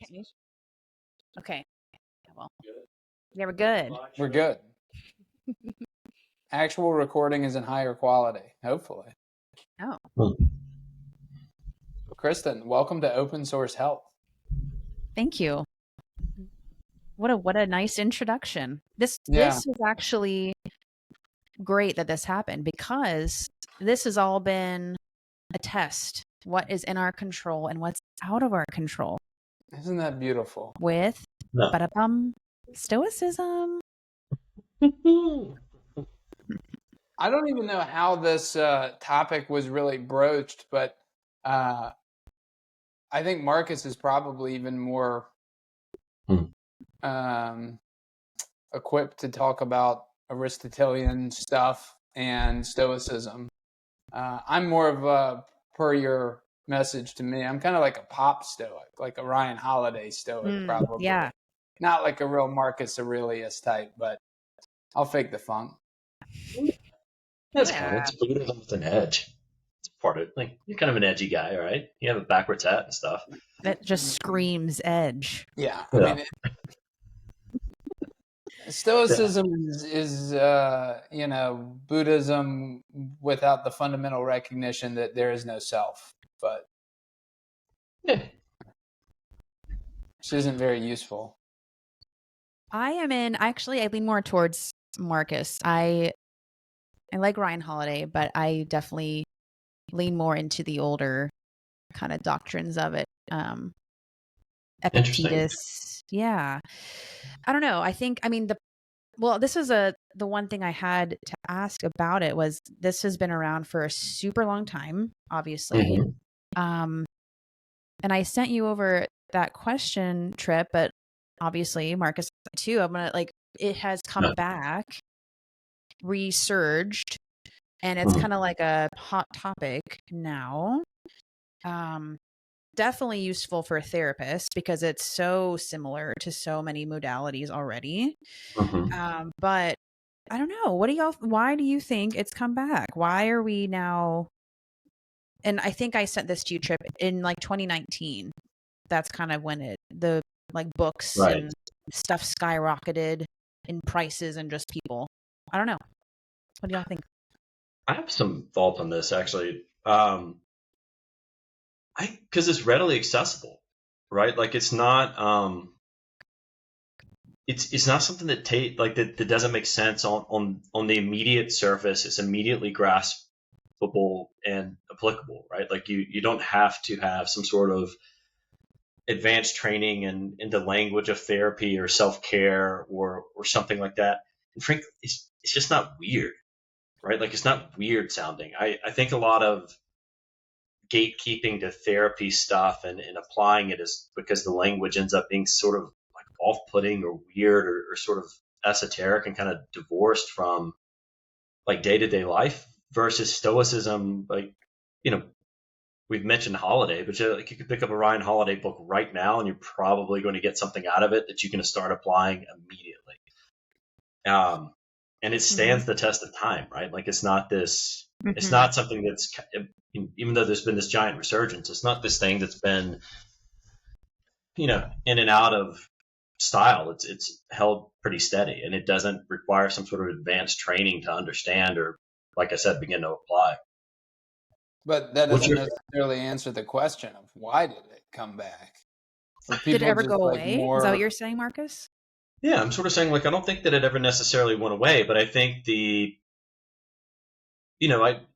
Okay. Okay. Well, yeah, we're good. We're good. Actual recording is in higher quality, hopefully. Oh, Kristen, welcome to Open Source Health. thank you. What a nice introduction. This Yeah. was actually great that this happened because this has all been a test. What is in our control and what's out of our control Isn't that beautiful? with ba-da-bum, Stoicism. I don't even know how this topic was really broached, but I think Marcus is probably even more equipped to talk about Aristotelian stuff and Stoicism. I'm more of a, per your message to me, I'm kind of like a pop Stoic, like a Ryan Holiday Stoic, probably. Yeah. Not like a real Marcus Aurelius type, but I'll fake the funk. That's fine. It's Buddhism with an edge. It's part of it. Like, you're kind of an edgy guy, right? You have a backwards hat and stuff. That just screams edge. Yeah. I mean, Stoicism is Buddhism without the fundamental recognition that there is no self, but which isn't very useful. I lean more towards Marcus. I like Ryan Holiday, but I definitely lean more into the older kind of doctrines of it. Epictetus. Yeah. I don't know. This is the one thing I had to ask about it was this has been around for a super long time, obviously. And I sent you over that question, Trip, but obviously Marcus too. It has come back, resurged, and it's kind of like a hot topic now. Definitely useful for a therapist because it's so similar to so many modalities already. But I don't know. Why do you think it's come back? Why are we now? And I think I sent this to you, Trip, in like 2019. That's kind of when the books and stuff skyrocketed in prices and just people. I don't know. What do y'all think? I have some thoughts on this actually. Because it's readily accessible, right? Like it's not it's not something that that doesn't make sense on the immediate surface. It's immediately graspable and applicable, right? Like you don't have to have some sort of advanced training in the language of therapy or self-care or something like that. And frankly, it's just not weird, right? Like it's not weird sounding. I think a lot of gatekeeping to therapy stuff and applying it is because the language ends up being sort of like off-putting or weird or sort of esoteric and kind of divorced from like day-to-day life versus Stoicism. Like, we've mentioned Holiday, but you could pick up a Ryan Holiday book right now and you're probably going to get something out of it that you can start applying immediately. And it stands the test of time, right? Like it's not this, it's not something that's, even though there's been this giant resurgence, it's not this thing that's been, in and out of style. It's held pretty steady and it doesn't require some sort of advanced training to understand or, like I said, begin to apply. But that doesn't necessarily answer the question of why did it come back? Did it ever go away? Is that what you're saying, Marcus? Yeah, I'm sort of saying, I don't think that it ever necessarily went away, but I think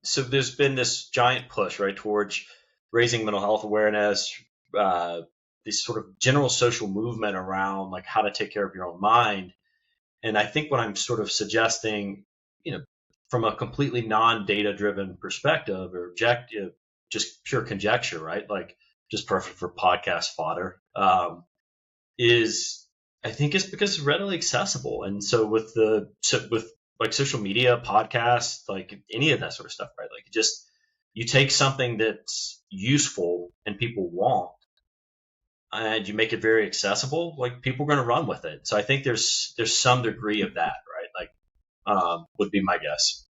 so there's been this giant push, right, towards raising mental health awareness, this sort of general social movement around like how to take care of your own mind. And I think what I'm sort of suggesting, from a completely non-data driven perspective or objective, just pure conjecture, right? Like just perfect for podcast fodder, I think it's because it's readily accessible. And so with like social media, podcasts, like any of that sort of stuff, right? Like you take something that's useful and people want and you make it very accessible, like people are going to run with it. So I think there's some degree of that, right? Like, would be my guess.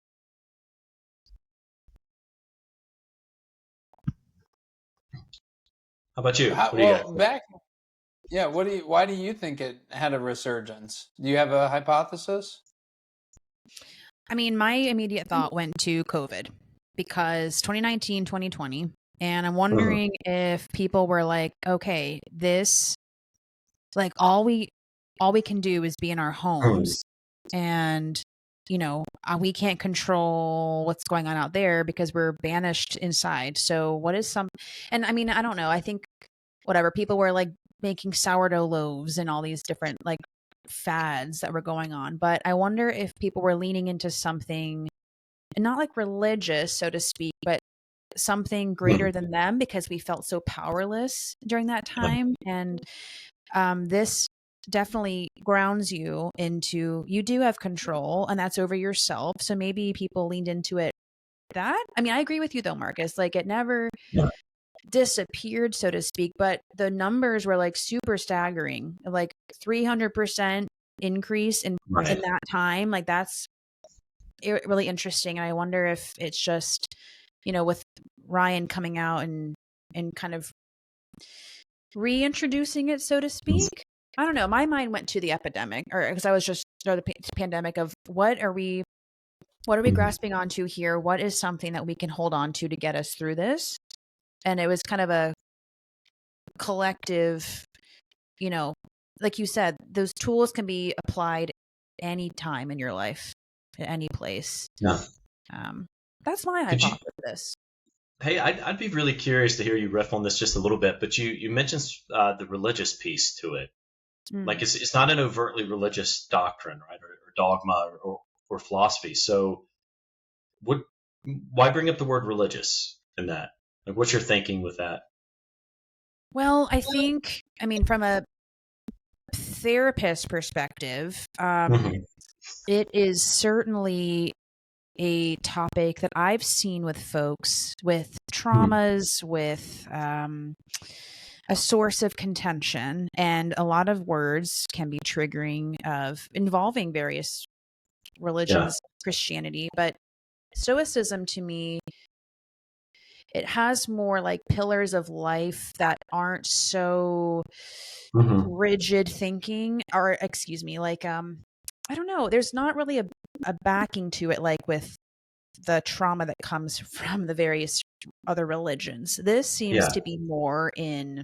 How about you? What do you guys think? Yeah, why do you think it had a resurgence? Do you have a hypothesis? I mean, my immediate thought went to COVID because 2019, 2020, and I'm Mhm. wondering if people were like, okay, this like all we can do is be in our Mhm. homes and we can't control what's going on out there because we're banished inside. So what is some and I mean, I don't know. I think whatever people were like making sourdough loaves and all these different like fads that were going on, but I wonder if people were leaning into something and not like religious, so to speak, but something greater Mhm. than them because we felt so powerless during that Yeah. time. And this definitely grounds you into you do have control and that's over yourself. So maybe people leaned into it that. I mean, I agree with you though, Marcus. Like it never Yeah. disappeared, so to speak, but the numbers were like super staggering, like 300% increase in Right. that time. Like that's really interesting. And I wonder if it's just, with Ryan coming out and kind of reintroducing it, so to speak. I don't know. My mind went to the epidemic, or because I was just the pandemic of what are we Mhm. grasping onto here? What is something that we can hold on to get us through this? And it was kind of a collective, you know, like you said, those tools can be applied anytime in your life, at any place. Yeah. Um, that's my Could you? hypothesis. Hey, I'd be really curious to hear you riff on this just a little bit. But you mentioned the religious piece to it. Like Mm. it's not an overtly religious doctrine, right, or dogma or philosophy. So what? Why bring up the word religious in that? Like, what's your thinking with that? Well, I mean, from a therapist perspective, Hmm. it is certainly a topic that I've seen with folks with Hmm. traumas, with a source of contention, and a lot of words can be triggering of involving various Yeah. religions, Christianity, but Stoicism to me, it has more like pillars of life that aren't so Hmm. rigid thinking, or excuse me, like I don't know, there's not really a backing to it like with the trauma that comes from the various other religions. This seems Yeah. to be more in,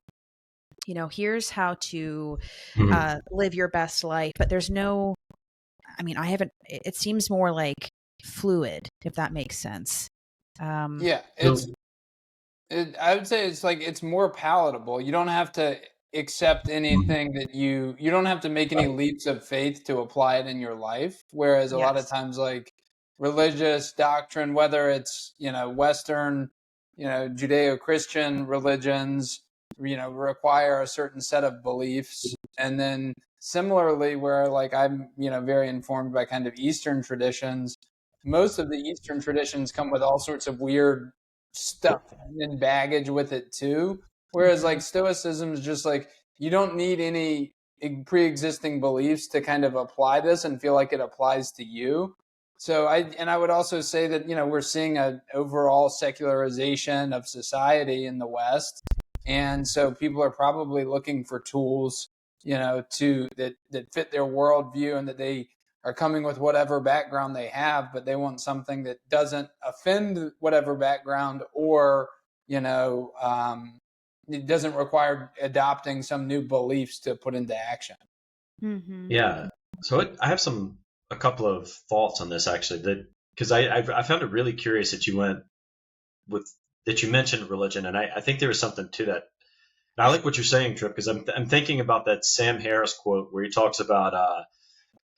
here's how to Hmm. live your best life, but there's no, I mean, I haven't, it seems more like fluid, if that makes sense. Um, Yeah, So. I would say it's like it's more palatable. You don't have to accept Mhm. anything that you don't have to make any Right. leaps of faith to apply it in your life. Whereas a lot of yes. times, like religious doctrine, whether it's Western, Judeo-Christian religions, require a certain set of beliefs, and then similarly, where like I'm very informed by kind of Eastern traditions. Most of the Eastern traditions come with all sorts of weird stuff and baggage with it too. Whereas Mhm. like Stoicism is just like you don't need any pre-existing beliefs to kind of apply this and feel like it applies to you. So I would also say that we're seeing an overall secularization of society in the West, and so people are probably looking for tools to that fit their worldview and that they are coming with whatever background they have, but they want something that doesn't offend whatever background or, you know, um, it doesn't require adopting some new beliefs to put into action. Mhm. Yeah. So I have a couple of thoughts on this actually that because I found it really curious that you went with that you mentioned religion and I think there was something to that. And I like what you're saying, Trip, because I'm thinking about that Sam Harris quote where he talks about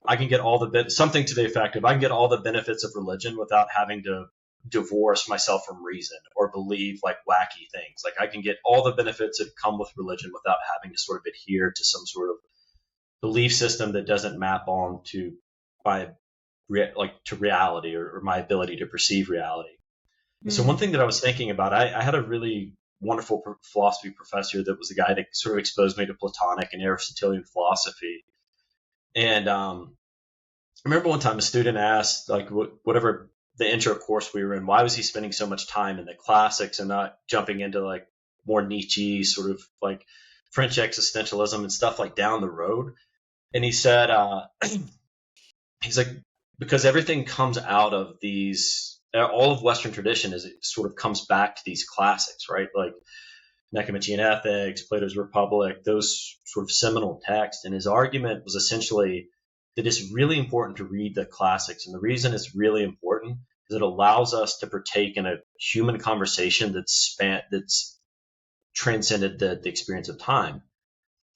I can get all the something to the effect of I can get all the benefits of religion without having to divorce myself from reason or believe like wacky things. Like I can get all the benefits that come with religion without having to sort of adhere to some sort of belief system that doesn't map on to my like to reality or my ability to perceive reality. And so one Mm. thing that I was thinking about, I had a really wonderful philosophy professor that was the guy that sort of exposed me to Platonic and Aristotelian philosophy. And I remember one time a student asked, like, whatever the intro course we were in, why was he spending so much time in the classics and not jumping into like more Nietzsche sort of like French existentialism and stuff like down the road. And he said, he's like, because everything comes out of these, all of Western tradition is it sort of comes back to these classics, right? Like Nicomachean Ethics, Plato's Republic, those sort of seminal texts. And his argument was essentially that it's really important to read the classics. And the reason it's really important is it allows us to partake in a human conversation that's transcended the experience of time.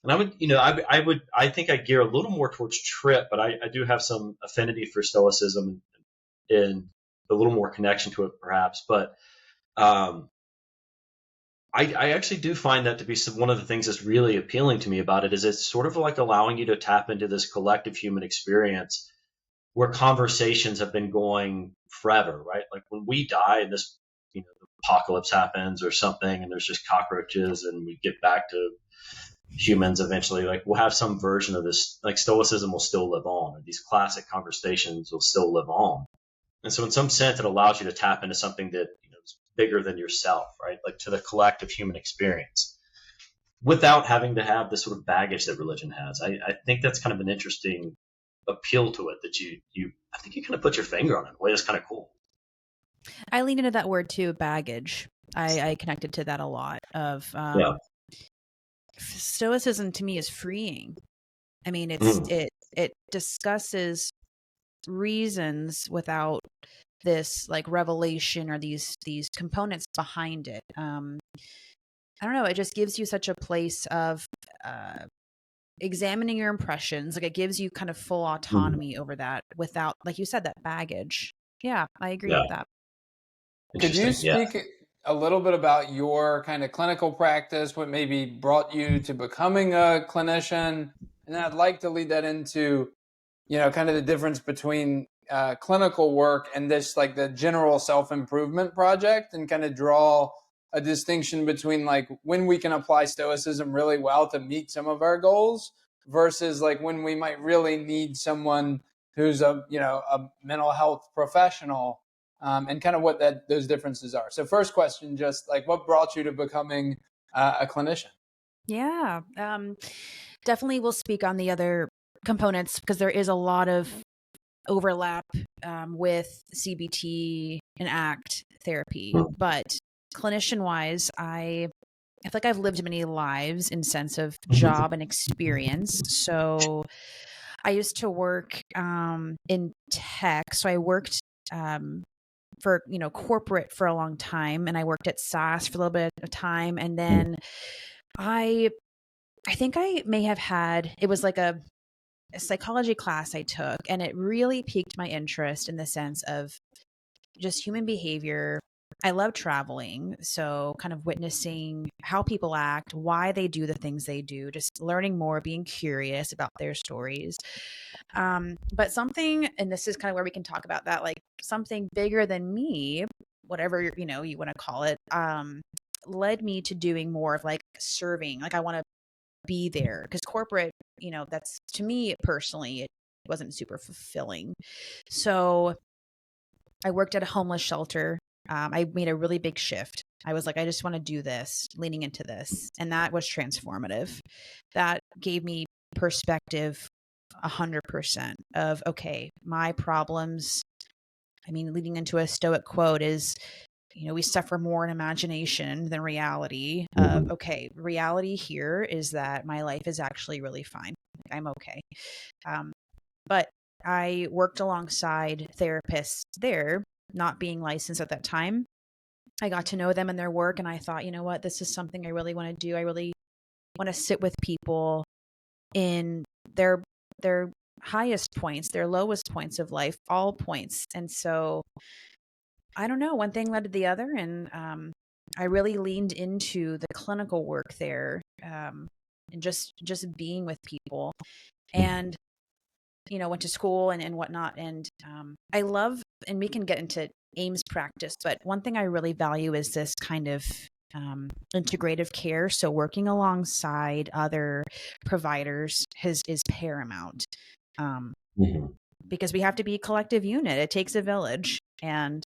And I would, I think I gear a little more towards Tripp, but I do have some affinity for Stoicism and a little more connection to it, perhaps. But I actually do find that to be one of the things that's really appealing to me about it is it's sort of like allowing you to tap into this collective human experience where conversations have been going forever, right? Like when we die and this, the apocalypse happens or something and there's just cockroaches and we get back to humans eventually, like we'll have some version of this, like Stoicism will still live on, or these classic conversations will still live on. And so in some sense, it allows you to tap into something that is bigger than yourself, right? Like to the collective human experience without having to have the sort of baggage that religion has. I think that's kind of an interesting appeal to it that I think you kind of put your finger on it in a way that's kind of cool. I lean into that word too, baggage. I connected to that a lot of, Stoicism to me is freeing. I mean, it discusses reasons without this like revelation or these components behind it. I don't know. It just gives you such a place of examining your impressions. Like it gives you kind of full autonomy over that without, like you said, that baggage. Yeah, I agree with that. Could you speak a little bit about your kind of clinical practice, what maybe brought you to becoming a clinician? And I'd like to lead that into, kind of the difference between clinical work and this, like the general self-improvement project, and kind of draw a distinction between like when we can apply Stoicism really well to meet some of our goals versus like when we might really need someone who's a mental health professional, and kind of what those differences are. So first question, just like what brought you to becoming a clinician? Yeah, definitely we'll speak on the other components because there is a lot of overlap with CBT and ACT therapy. But clinician-wise, I feel like I've lived many lives in sense of job and experience. So I used to work in tech. So I worked for corporate for a long time, and I worked at SAS for a little bit of time, and then I think I may have had, it was like a psychology class I took, and it really piqued my interest in the sense of just human behavior. I love traveling, so kind of witnessing how people act, why they do the things they do, just learning more, being curious about their stories. But something, and this is kind of where we can talk about that, like something bigger than me, whatever you want to call it, led me to doing more of like serving. Like I want to be there because corporate, that's, to me personally, it wasn't super fulfilling. So I worked at a homeless shelter. I made a really big shift. I was like, I just want to do this, leaning into this. And that was transformative. That gave me perspective 100% of, okay, my problems, leading into a Stoic quote is, we suffer more in imagination than reality. Okay, reality here is that my life is actually really fine. Like, I'm okay. But I worked alongside therapists there, not being licensed at that time. I got to know them and their work, and I thought, you know what, this is something I really want to do. I really want to sit with people in their highest points, their lowest points of life, all points. And so I don't know, one thing led to the other, and I really leaned into the clinical work there, and just being with people, and went to school and whatnot. And I love, and we can get into AIMS practice, but one thing I really value is this kind of integrative care. So working alongside other providers is paramount, because we have to be a collective unit. It takes a village, and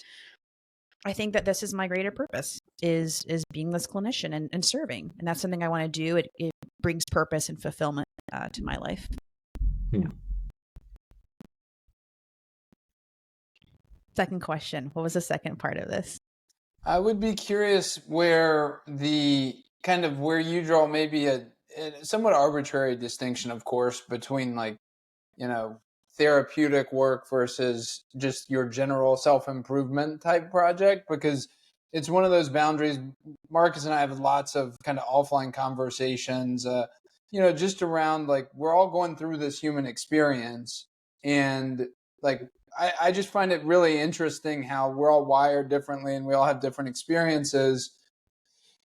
I think that this is my greater purpose. is being this clinician and serving. And that's something I want to do. It brings purpose and fulfillment to my life. Hmm. Yeah. Second question. What was the second part of this? I would be curious where where you draw maybe a somewhat arbitrary distinction, of course, between like, therapeutic work versus just your general self-improvement type project, because it's one of those boundaries. Marcus and I have lots of kind of offline conversations, just around like we're all going through this human experience, and like I just find it really interesting how we're all wired differently and we all have different experiences.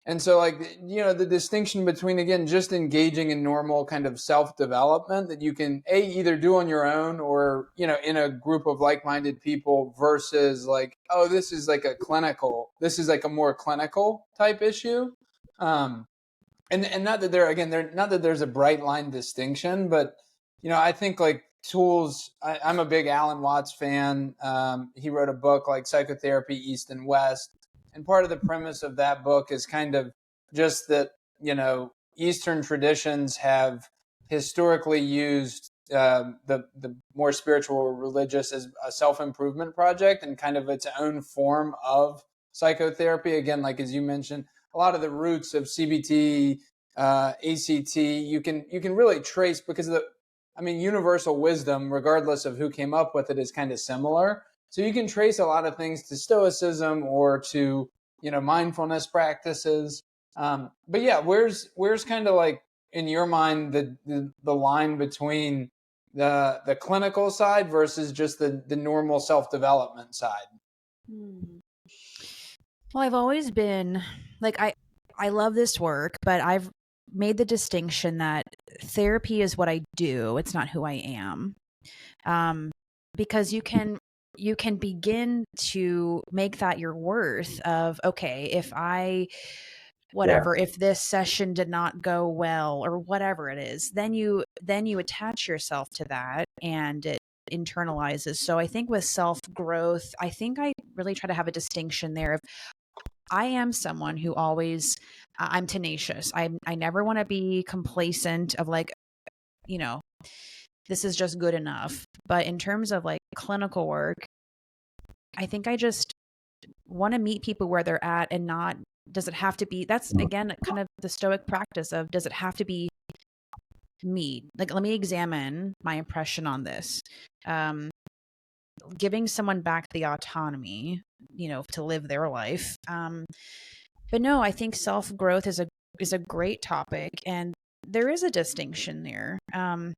And so, like, the distinction between, again, just engaging in normal kind of self development that you can, either do on your own or, in a group of like minded people versus like, oh, this is like a more clinical type issue. And not that not that there's a bright line distinction, but, I think like tools, I'm a big Alan Watts fan. He wrote a book like Psychotherapy East and West. And part of the premise of that book is kind of just that, Eastern traditions have historically used the more spiritual or religious as a self-improvement project and kind of its own form of psychotherapy. Again, like as you mentioned, a lot of the roots of CBT, ACT, you can really trace because universal wisdom, regardless of who came up with it, is kind of similar. So you can trace a lot of things to Stoicism or to, mindfulness practices. But yeah, where's kind of like in your mind the line between the clinical side versus just the normal self-development side? Well, I've always been like, I love this work, but I've made the distinction that therapy is what I do. It's not who I am. Because you can begin to make that your worth of, okay, if if this session did not go well or whatever it is, then you attach yourself to that and it internalizes. So I think with self growth, I think I really try to have a distinction there of, I am someone who always, I'm tenacious. I never want to be complacent of like, this is just good enough. But in terms of like clinical work, I think I just want to meet people where they're at and not, does it have to be, that's again, kind of the Stoic practice of, does it have to be me? Like, let me examine my impression on this. Giving someone back the autonomy, to live their life. But no, I think self-growth is a great topic, and there is a distinction there. And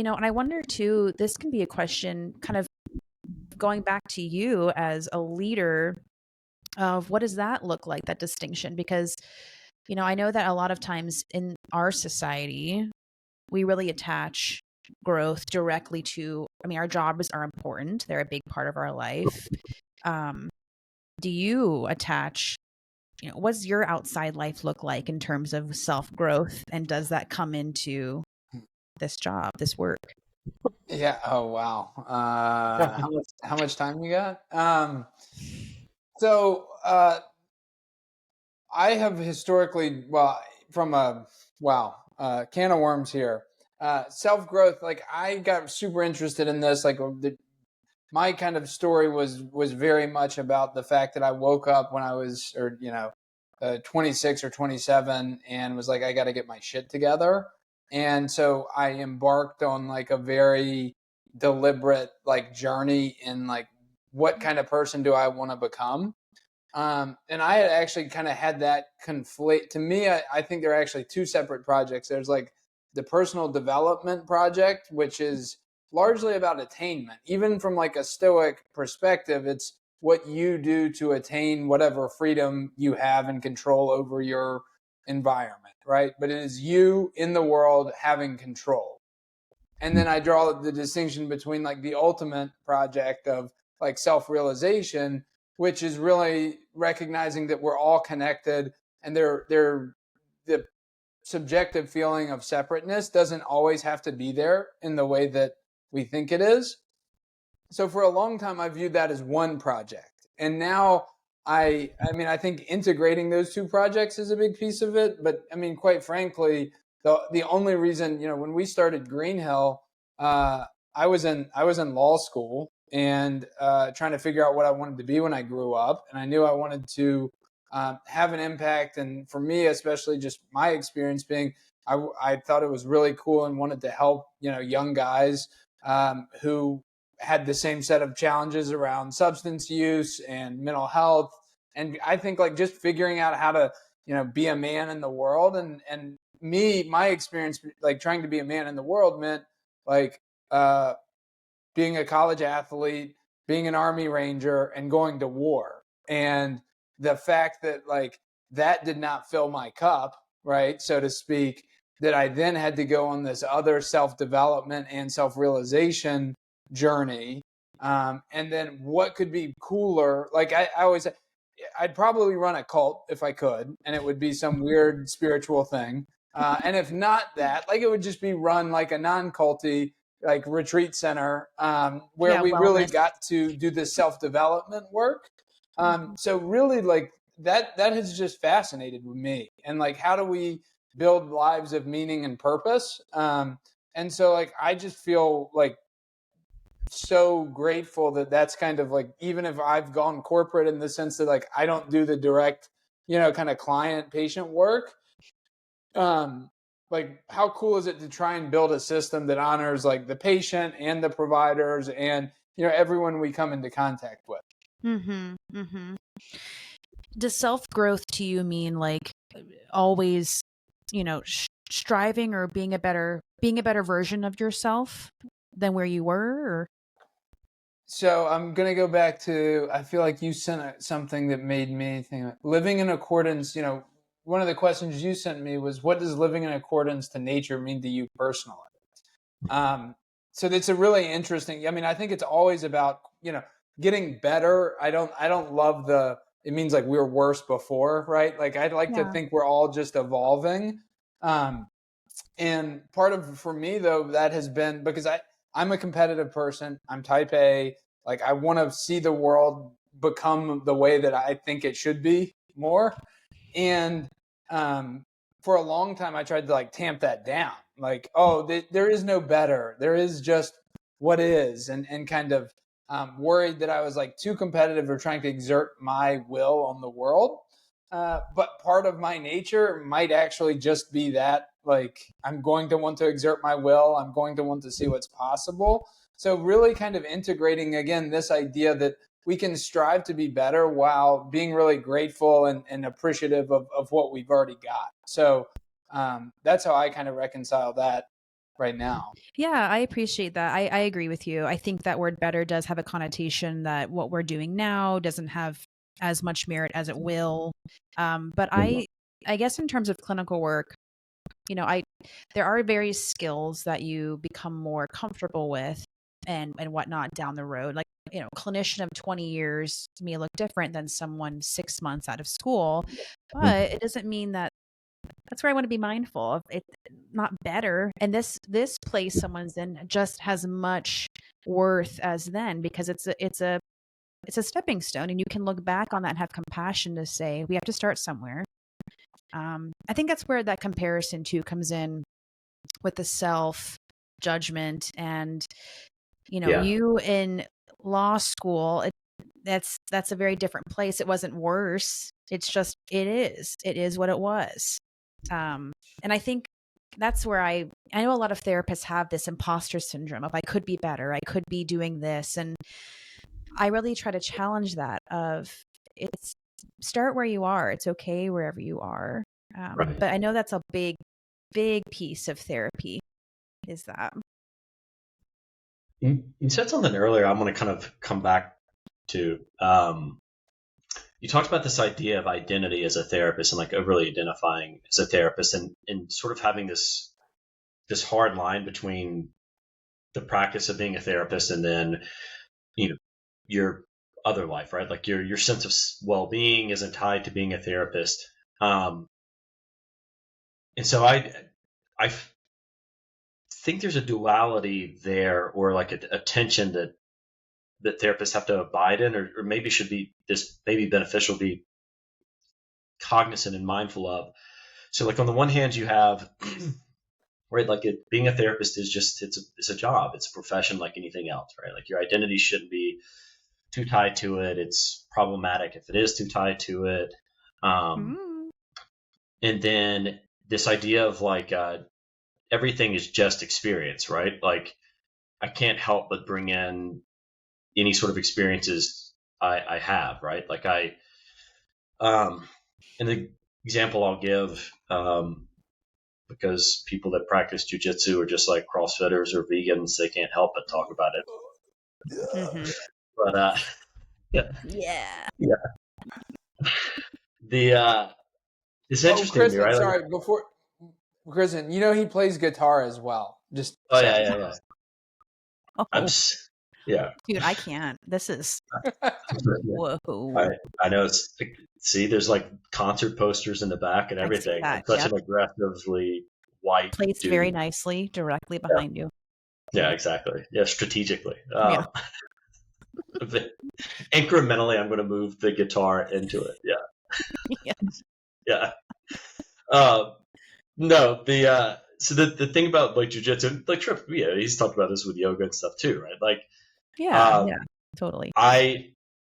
I wonder too, this can be a question kind of going back to you as a leader of what does that look like, that distinction? Because, I know that a lot of times in our society, we really attach growth directly to, our jobs are important. They're a big part of our life. Do you attach, what's your outside life look like in terms of self-growth? And does that come into this job, this work? Yeah. Oh, wow. How much time you got? So I have historically, from can of worms here. Self growth. Like I got super interested in this. Like my kind of story was very much about the fact that I woke up when I was, 26 or 27, and was like, I got to get my shit together. And so I embarked on like a very deliberate like journey in like what kind of person do I want to become. And I had actually kind of had that conflate. To me, I think there are actually two separate projects. There's like the personal development project, which is largely about attainment. Even from like a Stoic perspective, it's what you do to attain whatever freedom you have and control over your environment, right? But it is you in the world having control. And then I draw the distinction between like the ultimate project of like self-realization, which is really recognizing that we're all connected, and the subjective feeling of separateness doesn't always have to be there in the way that we think it is. So for a long time, I viewed that as one project. And now I mean, I think integrating those two projects is a big piece of it. But I mean, quite frankly, the only reason, when we started Green Hill, I was in law school and trying to figure out what I wanted to be when I grew up, and I knew I wanted to have an impact. And for me, especially just my experience being, I thought it was really cool and wanted to help young guys who had the same set of challenges around substance use and mental health. And I think like just figuring out how to be a man in the world, and my experience like trying to be a man in the world meant like uh, being a college athlete, being an army ranger, and going to war. And the fact that like that did not fill my cup, right, so to speak, that I then had to go on this other self-development and self-realization journey. And then what could be cooler? Like I always, I'd probably run a cult if I could, and it would be some weird spiritual thing. And if not that, like it would just be run like a non-culty like retreat center where Yeah, we really wellness. got to do this self-development work. Mhm. So really like that has just fascinated with me. And like how do we build lives of meaning and purpose? And so like I just feel like so grateful that that's kind of like, even if I've gone corporate in the sense that like I don't do the direct kind of client patient work, um like how cool is it to try and build a system that honors like the patient and the providers and everyone we come into contact with. Mhm. Mhm. Does self-growth to you mean like always, striving or being a better version of yourself than where you were? Or So I'm gonna go back to, I feel like you sent something that made me think living in accordance. One of the questions you sent me was, what does living in accordance to nature mean to you personally? Um, so that's a really interesting. I mean, I think it's always about getting better. I don't love it means like we were worse before, right? Like I'd like to yeah. think we're all just evolving. Um, and part of, for me though, that has been because I'm a competitive person. I'm type A. Like I want to see the world become the way that I think it should be more. And um, for a long time, I tried to like tamp that down. Like, oh, there is no better. There is just what is, and kind of worried that I was like too competitive or trying to exert my will on the world. But part of my nature might actually just be that, like, I'm going to want to exert my will. I'm going to want to see what's possible. So, really kind of integrating again this idea that we can strive to be better while being really grateful and appreciative of what we've already got. So, that's how I kind of reconcile that right now. Yeah, I appreciate that. I agree with you. I think that word better does have a connotation that what we're doing now doesn't have as much merit as it will. But I guess in terms of clinical work, I there are various skills that you become more comfortable with and whatnot down the road. Like, clinician of 20 years may look different than someone 6 months out of school, but it doesn't mean that that's where I want to be mindful of it, not better. And this place someone's in just has much worth as then, because it's a stepping stone, and you can look back on that and have compassion to say we have to start somewhere. I think that's where that comparison too comes in with the self judgment. And Yeah. you in law school, that's a very different place. It wasn't worse. It's just it is what it was. And I think that's where I know a lot of therapists have this imposter syndrome of, I could be better, I could be doing this. And I really try to challenge that of, it's start where you are. It's okay wherever you are. Right. But I know that's a big piece of therapy, is that. You said something earlier I want to kind of come back to. You talked about this idea of identity as a therapist and like overly identifying as a therapist, and sort of having this hard line between the practice of being a therapist and then your other life, right? Like your sense of well-being isn't tied to being a therapist. And so I think there's a duality there, or like a tension that therapists have to abide in, or maybe should be this maybe beneficial to be cognizant and mindful of. So like on the one hand, you have right, like being a therapist is just it's a job, it's a profession like anything else, right? Like your identity shouldn't be too tied to it. It's problematic if it is too tied to it. And then this idea of like everything is just experience, right? Like I can't help but bring in any sort of experiences I have, right? Like and the example I'll give, because people that practice jujitsu are just like CrossFitters or vegans, they can't help but talk about it. But yeah, the it's interesting to me, Kristen, right? Like, sorry, before Kristen, he plays guitar as well. Just oh so. yeah. Oh, yeah. dude, I can't. This is whoa. I know. See, there's like concert posters in the back and I see everything. that. And such Yep. an aggressively white Placed dude. very nicely directly behind you. Yeah, exactly. Yeah, strategically. Yeah. Incrementally, I'm going to move the guitar into it. Yeah. Yeah. No, so the thing about like jujitsu, like Trip, yeah, he's talked about this with yoga and stuff too, right? Like, yeah, totally.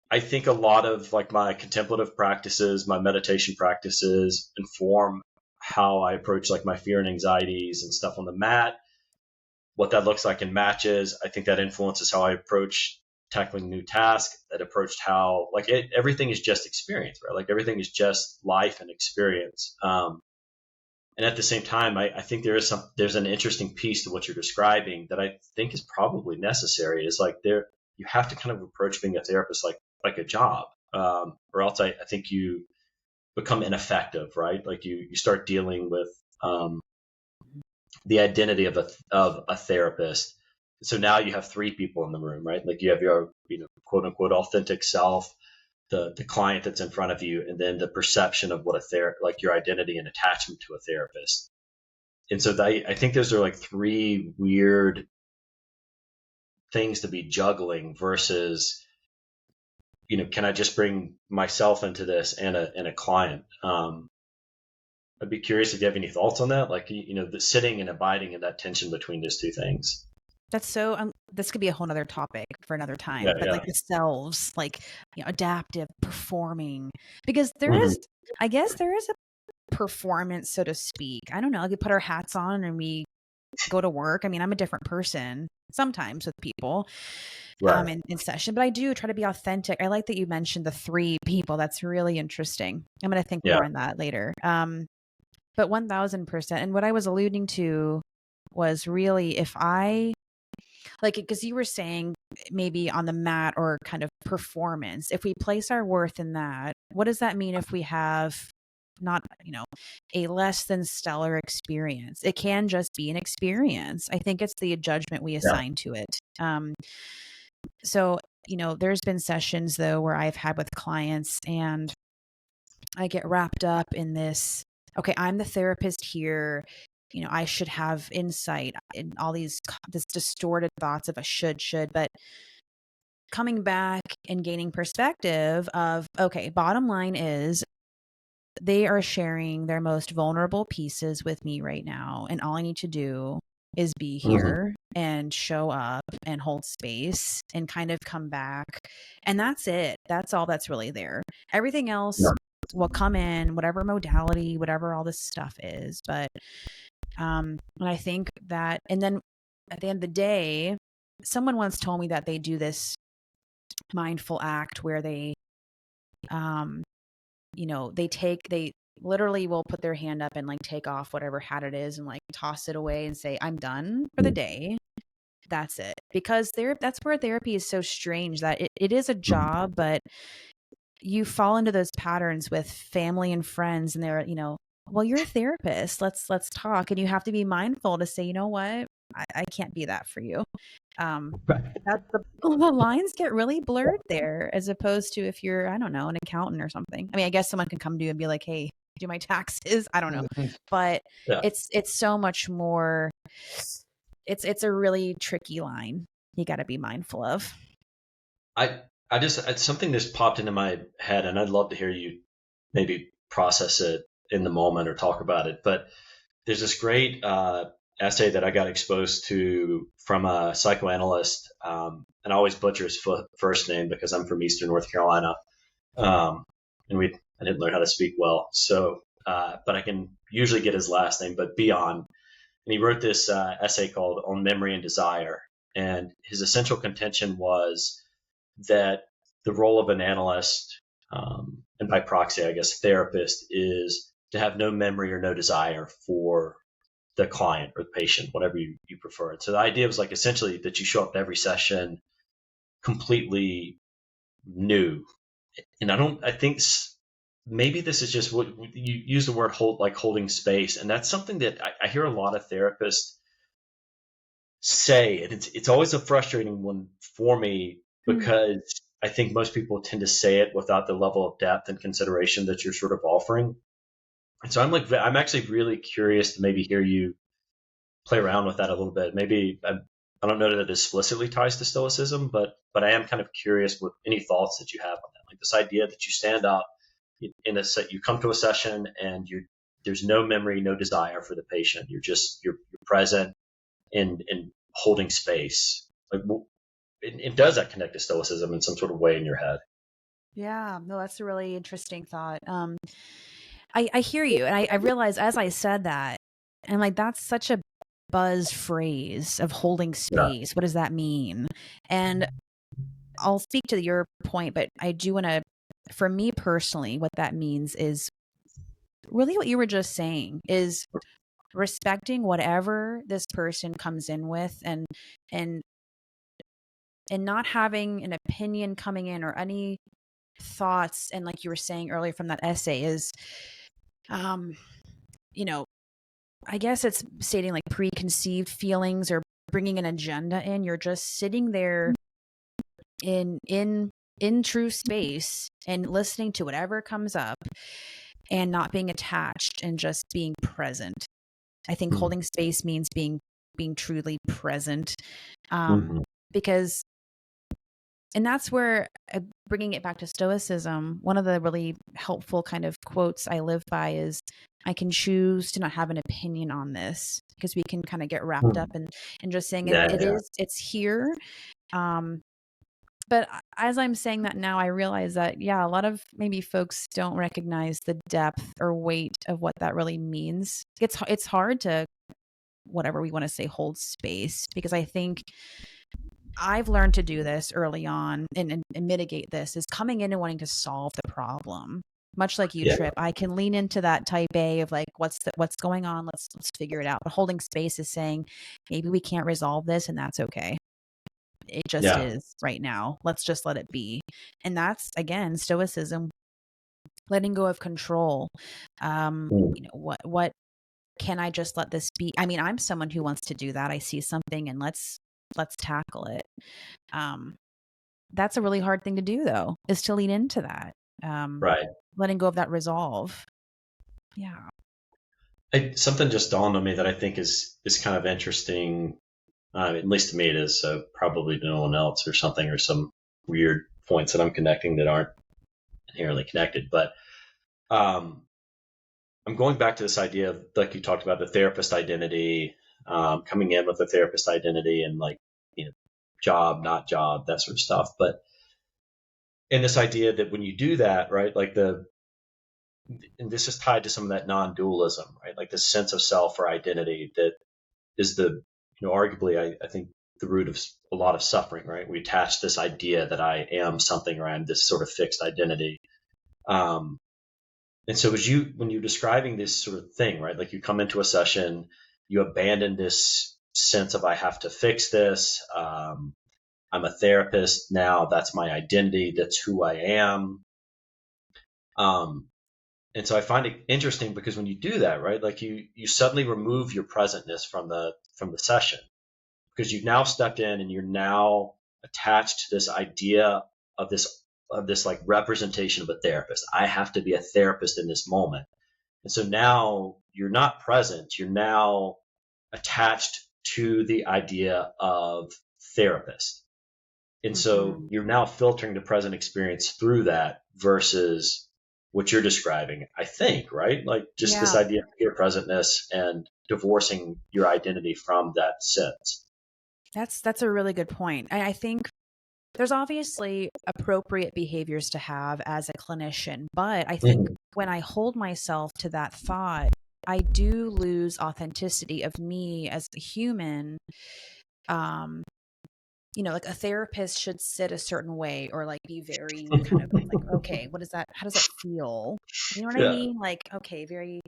I think a lot of like my contemplative practices, my meditation practices inform how I approach like my fear and anxieties and stuff on the mat, what that looks like in matches. I think that influences how I approach tackling new tasks. That approached how like everything is just experience, right? Like everything is just life and experience. And at the same time, I think there's an interesting piece to what you're describing that I think is probably necessary. Is like you have to kind of approach being a therapist like a job, or else I think you become ineffective, right? Like you start dealing with the identity of a therapist. So now you have three people in the room, right? Like you have your quote unquote authentic self, the client that's in front of you, and then the perception of what like your identity and attachment to a therapist. And so I think those are like three weird things to be juggling versus, can I just bring myself into this and a client? I'd be curious if you have any thoughts on that, like, the sitting and abiding in that tension between those two things. That's so, this could be a whole nother topic for another time, but like the selves, like, adaptive performing, because there is, I guess there is a performance, so to speak. I don't know. Like we put our hats on and we go to work. I mean, I'm a different person sometimes with people in session, but I do try to be authentic. I like that you mentioned the three people. That's really interesting. I'm going to think more on that later. But 1000%. And what I was alluding to was really if I, like, because you were saying maybe on the mat or kind of performance, if we place our worth in that, what does that mean if we have not, a less than stellar experience? It can just be an experience. I think it's the judgment we assign to it. So, there's been sessions though where I've had with clients and I get wrapped up in this, okay, I'm the therapist here. I should have insight in all this distorted thoughts of a should, but coming back and gaining perspective of, okay, bottom line is they are sharing their most vulnerable pieces with me right now. And all I need to do is be here and show up and hold space and kind of come back. And that's it. That's all that's really there. Everything else will come in, whatever modality, whatever all this stuff is. But, and I think that, and then at the end of the day, someone once told me that they do this mindful act where they, they literally will put their hand up and like take off whatever hat it is and like toss it away and say, I'm done for the day. That's it. Because that's where therapy is so strange, that it is a job, but you fall into those patterns with family and friends and they're, well, you're a therapist. Let's talk. And you have to be mindful to say, you know what? I can't be that for you. That's the lines get really blurred there, as opposed to if you're, I don't know, an accountant or something. I mean, I guess someone can come to you and be like, hey, do my taxes. I don't know. But it's so much more, it's a really tricky line you got to be mindful of. I just, it's something that's popped into my head, and I'd love to hear you maybe process it in the moment or talk about it. But there's this great essay that I got exposed to from a psychoanalyst, and I always butcher his first name because I'm from Eastern North Carolina, and I didn't learn how to speak well, so but I can usually get his last name, but Beyond. And he wrote this essay called "On Memory and Desire," and his essential contention was that the role of an analyst, and by proxy, I guess, therapist, is to have no memory or no desire for the client or the patient, whatever you prefer. And so the idea was like essentially that you show up to every session completely new. And I think maybe this is just what you use the word holding space. And that's something that I hear a lot of therapists say. And it's always a frustrating one for me because I think most people tend to say it without the level of depth and consideration that you're sort of offering. And so I'm actually really curious to maybe hear you play around with that a little bit. Maybe I don't know that it explicitly ties to Stoicism, but I am kind of curious with any thoughts that you have on that. Like this idea that you stand up in a set, you come to a session and there's no memory, no desire for the patient. You're present and holding space. Like, and does that connect to Stoicism in some sort of way in your head? Yeah, no, that's a really interesting thought. I hear you, and I realize as I said that, and like that's such a buzz phrase of holding Yeah. space. What does that mean? And I'll speak to your point, but I do want to, for me personally, what that means is really what you were just saying is respecting whatever this person comes in with and not having an opinion coming in or any thoughts. And like you were saying earlier from that essay is, you know, I guess it's stating like preconceived feelings or bringing an agenda in. You're just sitting there in true space and listening to whatever comes up and not being attached and just being present. I think holding space means being truly present, Mm-hmm. because, and that's where, bringing it back to Stoicism, one of the really helpful kind of quotes I live by is, I can choose to not have an opinion on this, because we can kind of get wrapped up in just saying it's here. But as I'm saying that now, I realize that, yeah, a lot of maybe folks don't recognize the depth or weight of what that really means. It's hard to, whatever we want to say, hold space, because I think I've learned to do this early on and mitigate this, is coming in and wanting to solve the problem. Much like you, Yeah. Trip, I can lean into that type A of like, what's going on? Let's figure it out. But holding space is saying, maybe we can't resolve this, and that's okay. It just is right now. Let's just let it be. And that's, again, Stoicism, letting go of control. What can I just let this be? I mean, I'm someone who wants to do that. I see something and let's tackle it. That's a really hard thing to do, though, is to lean into that. Right. Letting go of that resolve. Yeah. Something just dawned on me that I think is kind of interesting. At least to me it is, so probably to no one else or something, or some weird points that I'm connecting that aren't inherently connected. But I'm going back to this idea of, like you talked about, the therapist identity, coming in with the therapist identity and like, job, not job, that sort of stuff. But in this idea that when you do that, right, like and this is tied to some of that non-dualism, right? Like the sense of self or identity that is arguably, I think, the root of a lot of suffering, right? We attach this idea that I am something, or I'm this sort of fixed identity. And so when you're describing this sort of thing, right? Like you come into a session, you abandon this sense of, I have to fix this. I'm a therapist now. That's my identity. That's who I am. And so I find it interesting because when you do that, right, like you suddenly remove your presentness from the session, because you've now stepped in and you're now attached to this idea of this like representation of a therapist. I have to be a therapist in this moment. And so now you're not present. You're now attached to the idea of therapist. And so you're now filtering the present experience through that versus what you're describing, I think, right? Like just this Yeah, idea of pure presentness and divorcing your identity from that sense. that's a really good point. I think there's obviously appropriate behaviors to have as a clinician, but I think Mhm. when I hold myself to that thought, I do lose authenticity of me as a human. Um, like a therapist should sit a certain way or like be very kind of like, okay, what is that? How does that feel? You know what I Yeah. mean? Like, okay, very.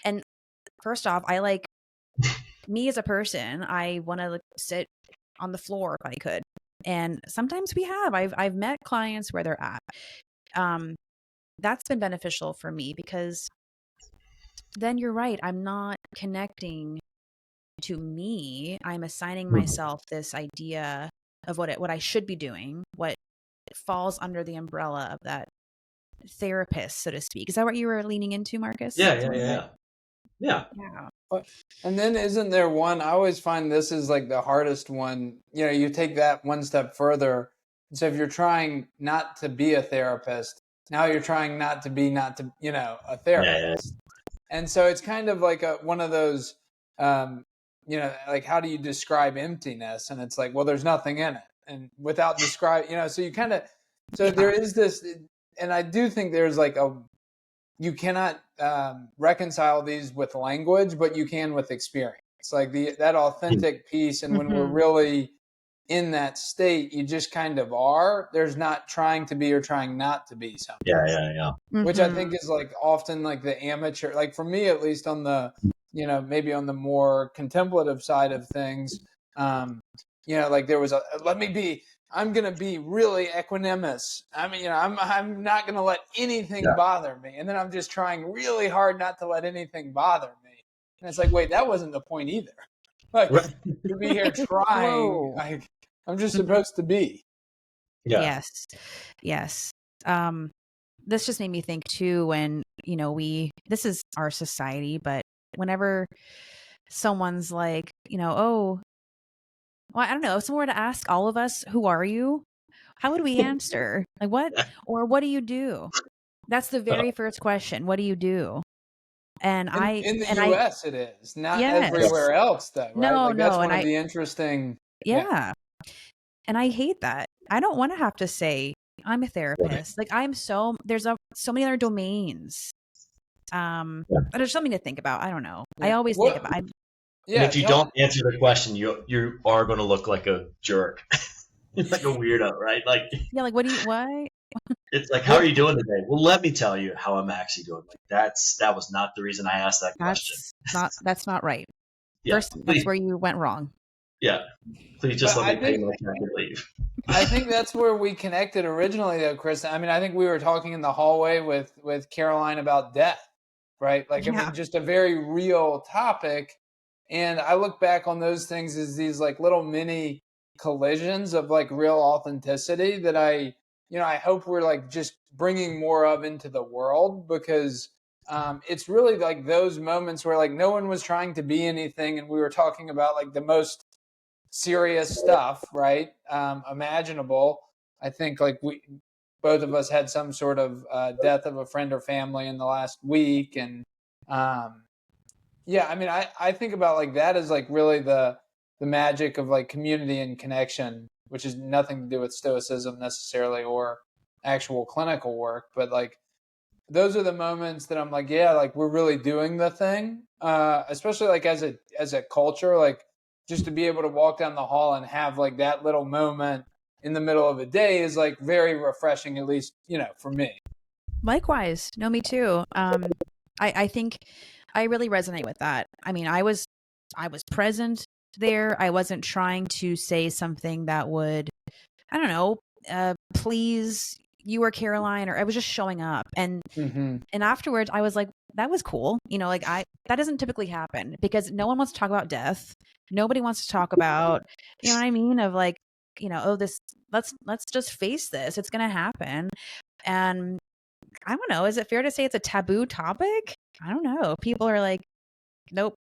And first off, I like me as a person, I want to like, sit on the floor if I could. And sometimes I've met clients where they're at. Um, that's been beneficial for me because then you're right. I'm not connecting to me. I'm assigning Mhm. myself this idea of what I should be doing, what falls under the umbrella of that therapist, so to speak. Is that what you were leaning into, Marcus? Yeah, Is yeah, that yeah, right? yeah. Yeah. Yeah. And then isn't there one? I always find this is like the hardest one. You take that one step further. So if you're trying not to be a therapist, now you're trying not to, a Yeah, yeah. therapist. And so it's kind of like one of those, like how do you describe emptiness? And it's like, well, there's nothing in it. And without describe, so you kind of, so Yeah. there is this, and I do think there's like you cannot reconcile these with language, but you can with experience. Like that authentic piece, and when we're Mhm. really in that state, you just kind of are. There's not trying to be or trying not to be something, Yeah, yeah, yeah. which I Mhm. think is like often like the amateur. Like for me, at least on the maybe on the more contemplative side of things, um, like there was a let me be. I'm gonna be really equanimous. I mean, I'm not gonna let anything Yeah. bother me, and then I'm just trying really hard not to let anything bother me. And it's like, wait, that wasn't the point either. Like Right. to be here trying, Whoa. like I'm just Mhm. supposed to be. Yeah. Yes. Yes. Um, this just made me think too when, this is our society, but whenever someone's like, oh, well, I don't know, if someone were to ask all of us, who are you? How would we answer? Like what or what do you do? That's the very first question. What do you do? And In the I U.S., it is not Yeah. yes. everywhere else, though, right? No, Like that's no, one and of I the interesting. Yeah, yeah. And I hate that. I don't want to have to say I'm a Right. therapist. Like so many other domains. Yeah. There's something to think about. I don't know. I yeah. always think What? about I And Yeah, if you tell. don't answer the question, you are going to look like a jerk, like a weirdo, right? Like yeah, like what do you why? it's like, how are What? you doing today? Well, let me tell you how I'm actually doing. Like that was not the reason I asked that question. That's not right. Yeah, First, that's please. where you went wrong. Yeah, please just But let I me pay think my check and leave. I think that's where we connected originally, though, Chris. I mean, I think we were talking in the hallway with Caroline about death, right? Like, I Yeah. mean, just a very real topic. And I look back on those things as these like little mini collisions of like real authenticity that I hope we're like just bringing more of into the world because it's really like those moments where like no one was trying to be anything and we were talking about like the most serious stuff, right? Imaginable. I think like we both of us had some sort of death of a friend or family in the last week, and um, yeah, I mean, I think about like that as like really the magic of like community and connection, which is nothing to do with stoicism necessarily or actual clinical work, but like those are the moments that I'm like, yeah, like we're really doing the thing. Especially like as a culture, like just to be able to walk down the hall and have like that little moment in the middle of a day is like very refreshing, at least, for me. Likewise. No, me too. I think I really resonate with that. I mean, I was present there. I wasn't trying to say something that would, I don't know, please you or Caroline, or I was just showing up. Mm-hmm. And afterwards I was like, that was cool. Like that doesn't typically happen because no one wants to talk about death. Nobody wants to talk about, you know what I mean? Of like, oh, this let's just face this. It's gonna happen. And I don't know. Is it fair to say it's a taboo topic? I don't know. People are like, nope.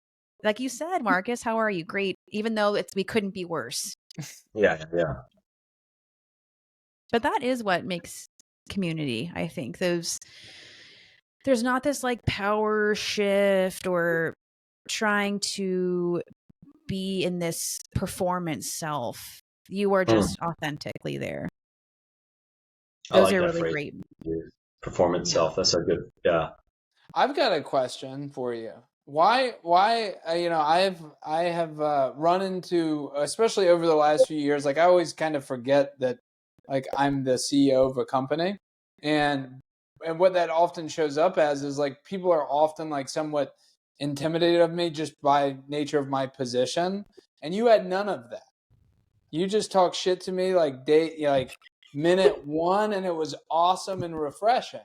Like you said, Marcus, how are you? Great. Even though we couldn't be worse. Yeah, yeah. But that is what makes community, I think. There's not this like power shift or trying to be in this performance self. You are just authentically there. I Those like are that really phrase. great. Performance Yeah. self. That's a good, yeah. I've got a question for you. Why, I have run into, especially over the last few years, like I always kind of forget that like I'm the CEO of a company, and what that often shows up as is like people are often like somewhat intimidated of me just by nature of my position, and you had none of that. You just talk shit to me like minute one, and it was awesome and refreshing.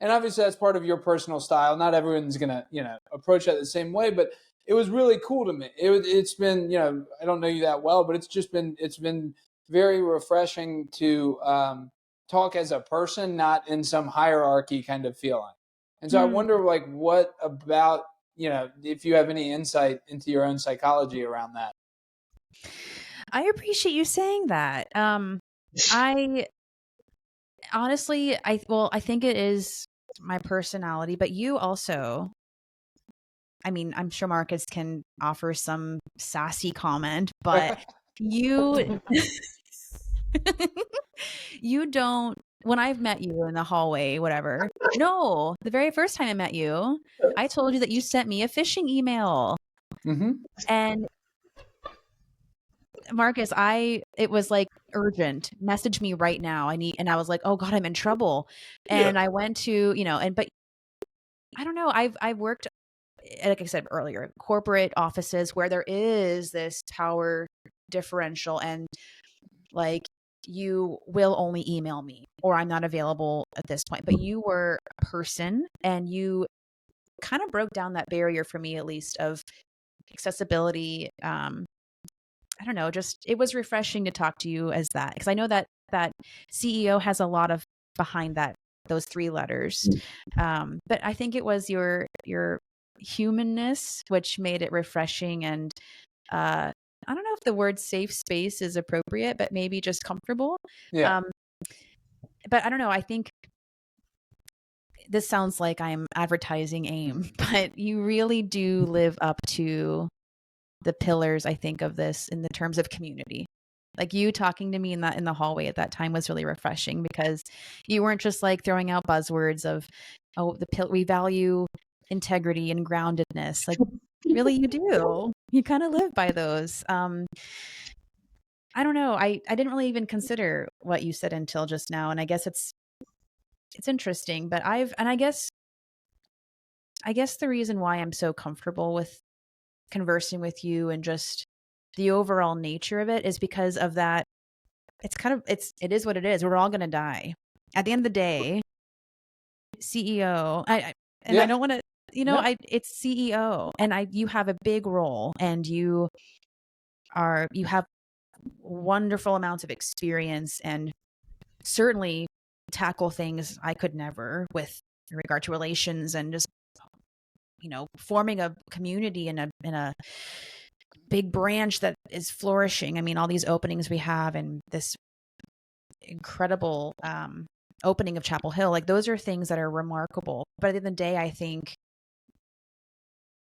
And obviously, that's part of your personal style. Not everyone's gonna approach that the same way, but it was really cool to me. It's been I don't know you that well, but it's been very refreshing to talk as a person, not in some hierarchy kind of feeling. And so I wonder, like, what about if you have any insight into your own psychology around that. I appreciate you saying that. I honestly, I think it is my personality, but you also, I mean, I'm sure Marcus can offer some sassy comment, but you, you don't, when I've met you in the hallway, whatever. No, the very first time I met you, I told you that you sent me a phishing email. Mm-hmm. And Marcus, it was like urgent. Message me right now. And I was like, oh God, I'm in trouble. And I went to, but I don't know. I've worked, like I said earlier, corporate offices where there is this power differential, and like you will only email me or I'm not available at this point. But you were a person, and you kind of broke down that barrier for me, at least, of accessibility. I don't know, just it was refreshing to talk to you as that, because I know that CEO has a lot of behind those three letters. But I think it was your humanness which made it refreshing, and I don't know if the word safe space is appropriate, but maybe just comfortable. Yeah. But I don't know, I think this sounds like I'm advertising AIM, but you really do live up to the pillars, I think, of this in the terms of community. Like you talking to me in the hallway at that time was really refreshing, because you weren't just like throwing out buzzwords of, oh, we value integrity and groundedness. Like really you do. You kind of live by those. I don't know. I didn't really even consider what you said until just now, and I guess it's interesting, but I guess the reason why I'm so comfortable with conversing with you and just the overall nature of it is because of that. It is what it is. We're all going to die at the end of the day. CEO, I don't want to, No. it's CEO, and you have a big role, and you have wonderful amounts of experience, and certainly tackle things I could never with in regard to relations, and just forming a community in a big branch that is flourishing. I mean, all these openings we have, and this incredible opening of Chapel Hill, like those are things that are remarkable. But at the end of the day, I think,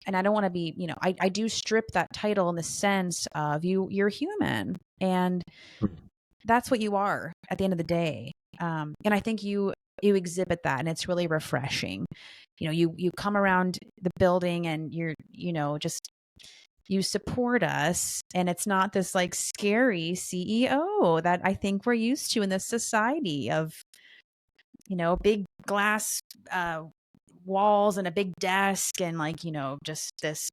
and I don't want to be, I do strip that title in the sense of you're human, and that's what you are at the end of the day. And I think you exhibit that, and it's really refreshing. You come around the building, and you're, just, you support us, and it's not this like scary CEO that I think we're used to in this society of, big glass walls and a big desk, and like, just this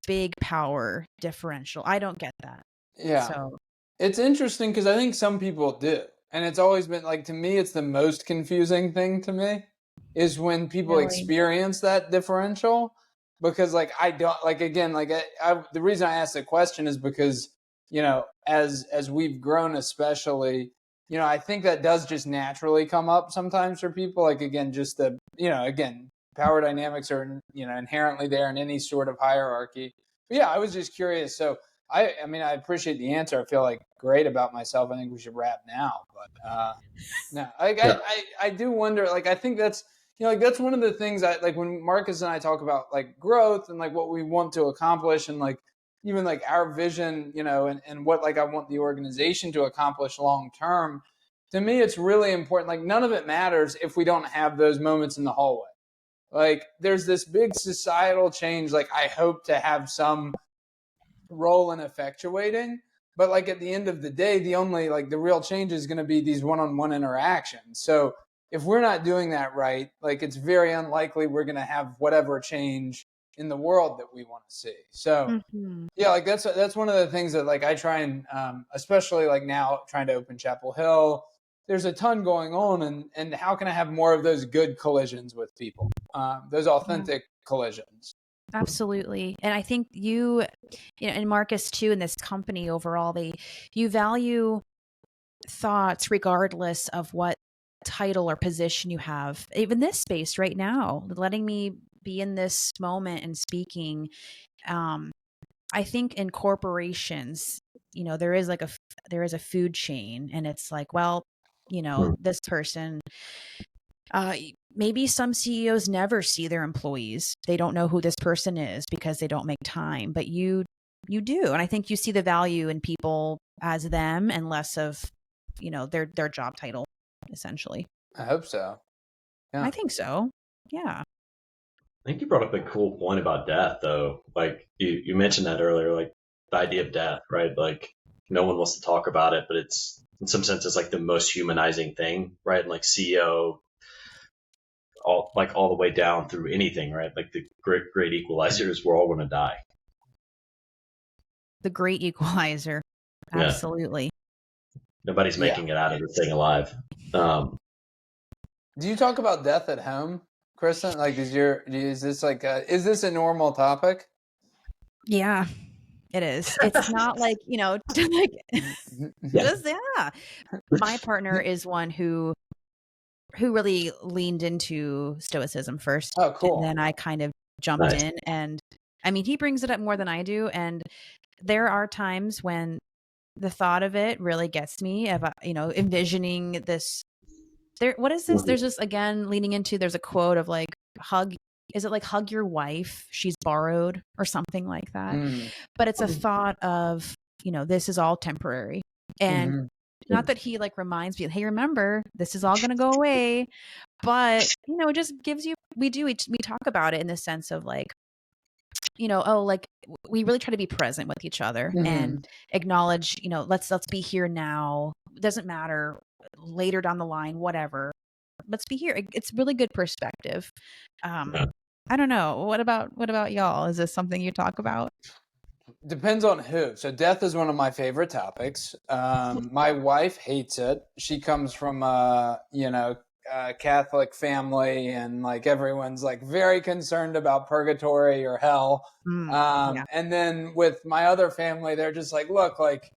big power differential. I don't get that. Yeah. So It's interesting because I think some people do. And it's always been like, to me, it's the most confusing thing to me is when people really, experience that differential. Because, like, I don't, like, again, like, the reason I asked the question is because, as we've grown, especially, I think that does just naturally come up sometimes for people. Like, again, just again, power dynamics are, inherently there in any sort of hierarchy. But yeah, I was just curious. So, I mean, I appreciate the answer. I feel like great about myself. I think we should wrap now, but no, like Yeah. I do wonder. Like, I think that's like that's one of the things I like when Marcus and I talk about like growth and like what we want to accomplish and like even like our vision, and what like I want the organization to accomplish long term. To me, it's really important. Like, none of it matters if we don't have those moments in the hallway. Like, there's this big societal change. Like, I hope to have some role in effectuating, but like at the end of the day, the only like the real change is going to be these one-on-one interactions. So if we're not doing that right, like it's very unlikely we're going to have whatever change in the world that we want to see. So yeah, like that's one of the things that like I try and especially like now trying to open Chapel Hill, there's a ton going on, and how can I have more of those good collisions with people, those authentic collisions. Absolutely. And I think you know, and Marcus too, in this company overall, you value thoughts regardless of what title or position you have. Even this space right now, letting me be in this moment and speaking. I think in corporations, there is there is a food chain, and it's like, well, this person, maybe some CEOs never see their employees. They don't know who this person is because they don't make time, but you do. And I think you see the value in people as them and less of, their job title, essentially. I hope so. Yeah. I think so. Yeah. I think you brought up a cool point about death, though. Like you mentioned that earlier, like the idea of death, right? Like no one wants to talk about it, but it's in some sense it's like the most humanizing thing, right? And like CEO, all the way down through anything, right? Like the great equalizers, we're all going to die. The great equalizer. Absolutely. Yeah. Nobody's making it out of the thing alive. Do you talk about death at home, Kristen? Like, is this like is this a normal topic? Yeah, it is. It's not like, like just, yeah. My partner is one who really leaned into Stoicism first. Oh, cool. And then I kind of jumped in, and I mean, he brings it up more than I do. And there are times when the thought of it really gets me about, envisioning this. What is this? There's just, again, leaning into, there's a quote of like, is it like hug your wife? She's borrowed, or something like that. But it's a thought of, this is all temporary. And not that he like reminds me, hey, remember, this is all going to go away. But, it just gives you, we talk about it in the sense of like, like we really try to be present with each other and acknowledge, let's be here now. It doesn't matter later down the line, whatever. Let's be here. It's really good perspective. I don't know. What about y'all? Is this something you talk about? Depends on who. So death is one of my favorite topics. My wife hates it. She comes from Catholic family, and like everyone's like very concerned about purgatory or hell. And then with my other family, they're just like, look, like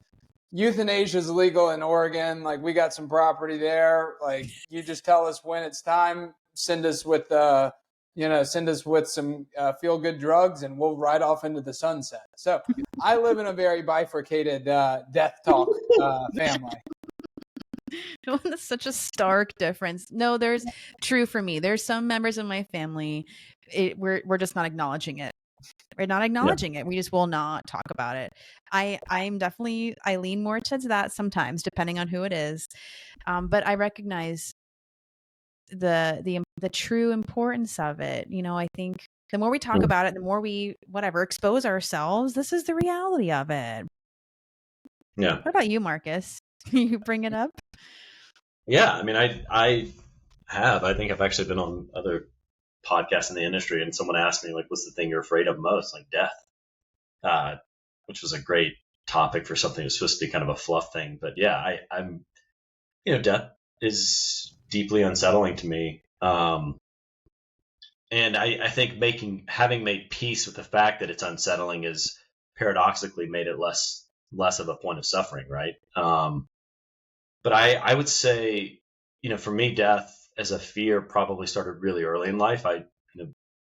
euthanasia is legal in Oregon. Like, we got some property there. Like, you just tell us when it's time. Send us with some feel good drugs, and we'll ride off into the sunset. So I live in a very bifurcated death talk family. That's such a stark difference. No, there's true for me. There's some members of my family, we're just not acknowledging it. We're not acknowledging it. We just will not talk about it. I lean more towards that sometimes, depending on who it is. But I recognize the true importance of it. I think the more we talk about it, the more we expose ourselves. This is the reality of it. Yeah. What about you, Marcus? You bring it up? Yeah, I mean, I think I've actually been on other podcasts in the industry, and someone asked me, like, what's the thing you're afraid of most? Like, death, which was a great topic for something that's supposed to be kind of a fluff thing. But yeah, I'm death is deeply unsettling to me. And I think having made peace with the fact that it's unsettling is paradoxically made it less of a point of suffering, right? But I would say, for me, death as a fear probably started really early in life. I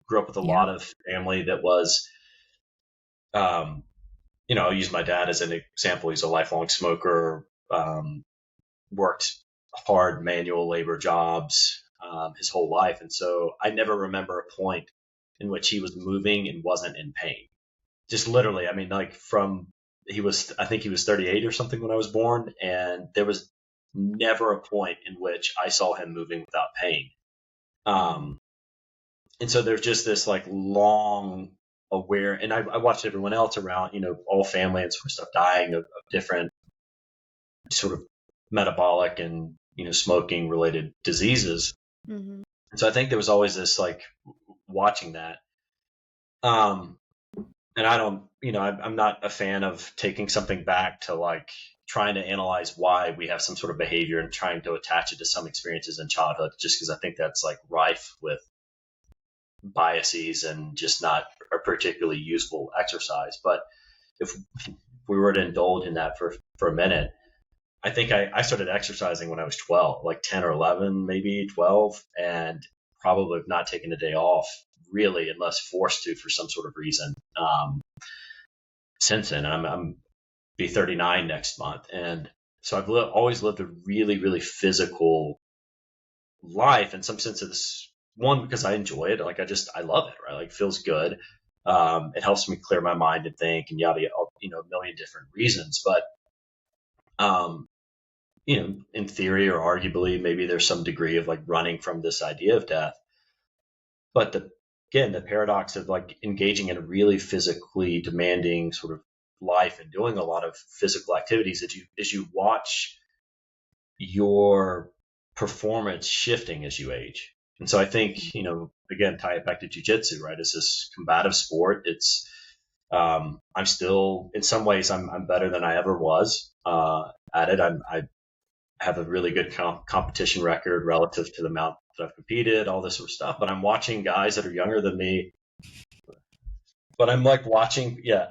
grew up with a lot of family that was, I'll use my dad as an example. He's a lifelong smoker, worked hard manual labor jobs his whole life. And so I never remember a point in which he was moving and wasn't in pain. Just literally, I mean, like I think he was 38 or something when I was born. And there was never a point in which I saw him moving without pain. And so there's just this like long aware, and I watched everyone else around, all family and sort of stuff dying of different sort of metabolic and, smoking related diseases. Mm-hmm. And so I think there was always this like watching that. And I don't, I'm not a fan of taking something back to like trying to analyze why we have some sort of behavior and trying to attach it to some experiences in childhood, just because I think that's like rife with biases and just not a particularly useful exercise. But if we were to indulge in that for a minute, I think I started exercising when I was 12, like 10 or 11, maybe 12, and probably have not taken a day off really unless forced to for some sort of reason. Since then, I'm be 39 next month. And so I've always lived a really, really physical life in some sense of this one, because I enjoy it. Like I love it, right? Like it feels good. It helps me clear my mind and think and yada, yada, a million different reasons. But, in theory or arguably, maybe there's some degree of like running from this idea of death. But the paradox of like engaging in a really physically demanding sort of life and doing a lot of physical activities as you watch your performance shifting as you age. And so I think, again, tie it back to jiu-jitsu, right? It's this combative sport. It's, I'm still, in some ways, I'm better than I ever was at it. I have a really good competition record relative to the amount that I've competed, all this sort of stuff. But I'm watching guys that are younger than me. But I'm like watching, yeah.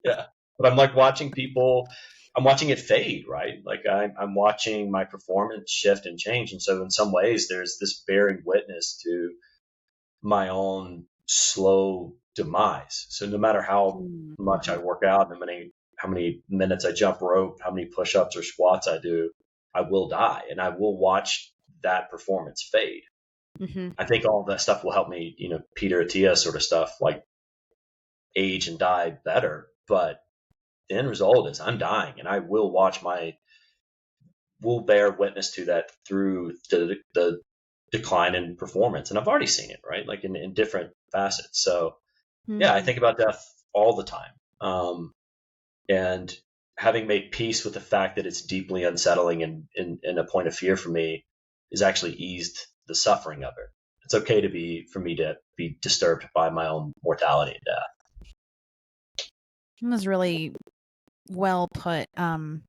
But I'm like watching people. I'm watching it fade, right? Like I'm watching my performance shift and change. And so in some ways, there's this bearing witness to my own slow demise. So no matter how much I work out, how many minutes I jump rope, how many push-ups or squats I do, I will die, and I will watch that performance fade. Mm-hmm. I think all of that stuff will help me, Peter Attia sort of stuff, like age and die better. But the end result is I'm dying, and I will will bear witness to that through the decline in performance. And I've already seen it, right? Like in different facets. So yeah, I think about death all the time. And having made peace with the fact that it's deeply unsettling and a point of fear for me is actually eased the suffering of it. It's okay for me to be disturbed by my own mortality and death. That was really well put. I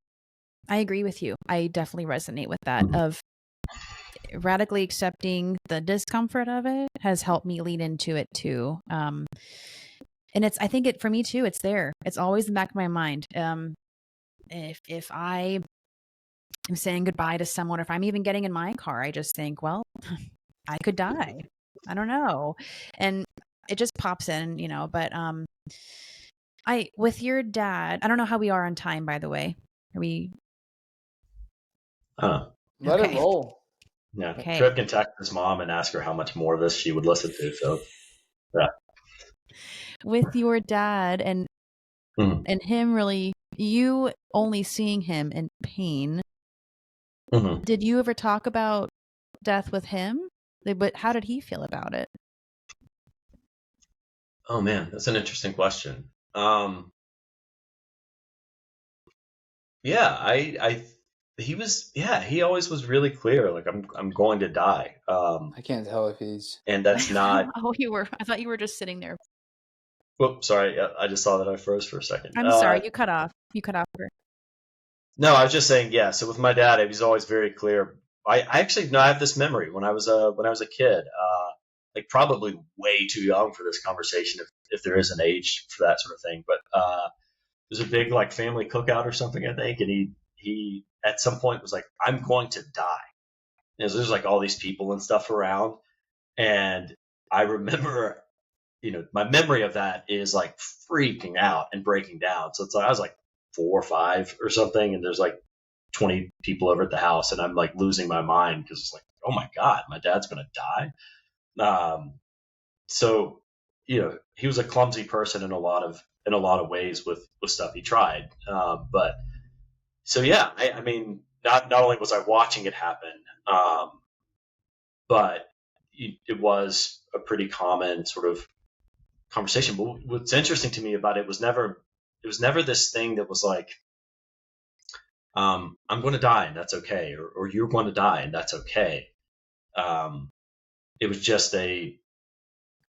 agree with you. I definitely resonate with that. Of radically accepting the discomfort of it has helped me lean into it too. And I think for me too, it's there. It's always in the back of my mind. If I am saying goodbye to someone, or if I'm even getting in my car, I just think, well, I could die. I don't know. And it just pops in, but, with your dad, I don't know how we are on time, by the way. Are we? Let it roll. Yeah. Okay. Trip can text his mom and ask her how much more of this she would listen to. So, yeah. With your dad and him really, you only seeing him in pain. Mm-hmm. Did you ever talk about death with him? But how did he feel about it? Oh man, that's an interesting question. He always was really clear. Like I'm going to die. I can't tell if he's. And that's not. I thought you were just sitting there. Whoops, sorry. I just saw that I froze for a second. I'm sorry. You cut off. No, I was just saying. Yeah. So with my dad, he was always very clear. I actually I have this memory when I was a kid. Like probably way too young for this conversation if there is an age for that sort of thing. But there's a big like family cookout or something, I think, and he at some point was like, "I'm going to die." And there's like all these people and stuff around, and I remember my memory of that is like freaking out and breaking down. So it's like I was like 4 or 5 or something, and there's like 20 people over at the house, and I'm like losing my mind because it's like, oh my god, my dad's gonna die. So he was a clumsy person in a lot of ways with stuff he tried. But so yeah, I mean, not only was I watching it happen, but it was a pretty common sort of conversation. But what's interesting to me about it was never this thing that was like, I'm going to die and that's okay, or you're going to die and that's okay. It was just so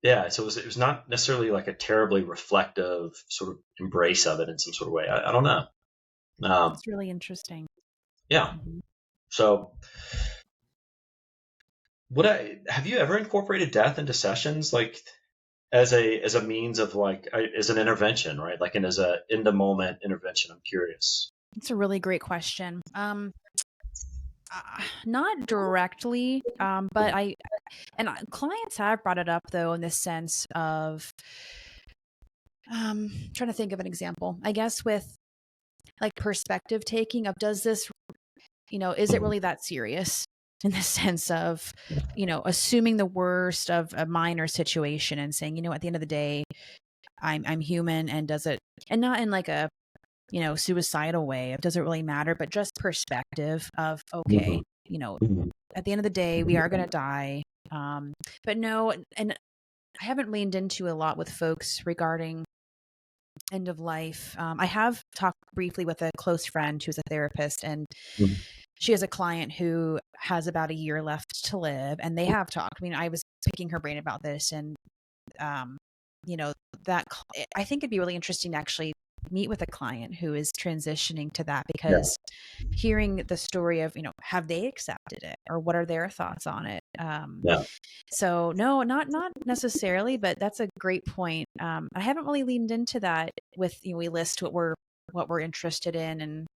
it was not necessarily like a terribly reflective sort of embrace of it in some sort of way. I don't know. That's really interesting. Yeah. Mm-hmm. So have you ever incorporated death into sessions, like as a means of like, as an intervention, right? Like, as a in the moment intervention? I'm curious. It's a really great question. Not directly, but clients have brought it up though, in the sense of, trying to think of an example, I guess, with like perspective taking of, does this, is it really that serious, in the sense of, assuming the worst of a minor situation and saying, at the end of the day, I'm human, and does it, and not in like a, suicidal way of, does it really matter, but just perspective of, okay, at the end of the day, we are going to die. But no, and I haven't leaned into a lot with folks regarding end of life. I have talked briefly with a close friend who's a therapist, and she has a client who has about a year left to live, and they have talked. I mean, I was picking her brain about this, and that I think it'd be really interesting to actually meet with a client who is transitioning to that, because hearing the story of, have they accepted it, or what are their thoughts on it? So no, not necessarily, but that's a great point. I haven't really leaned into that with, we list what we're interested in, and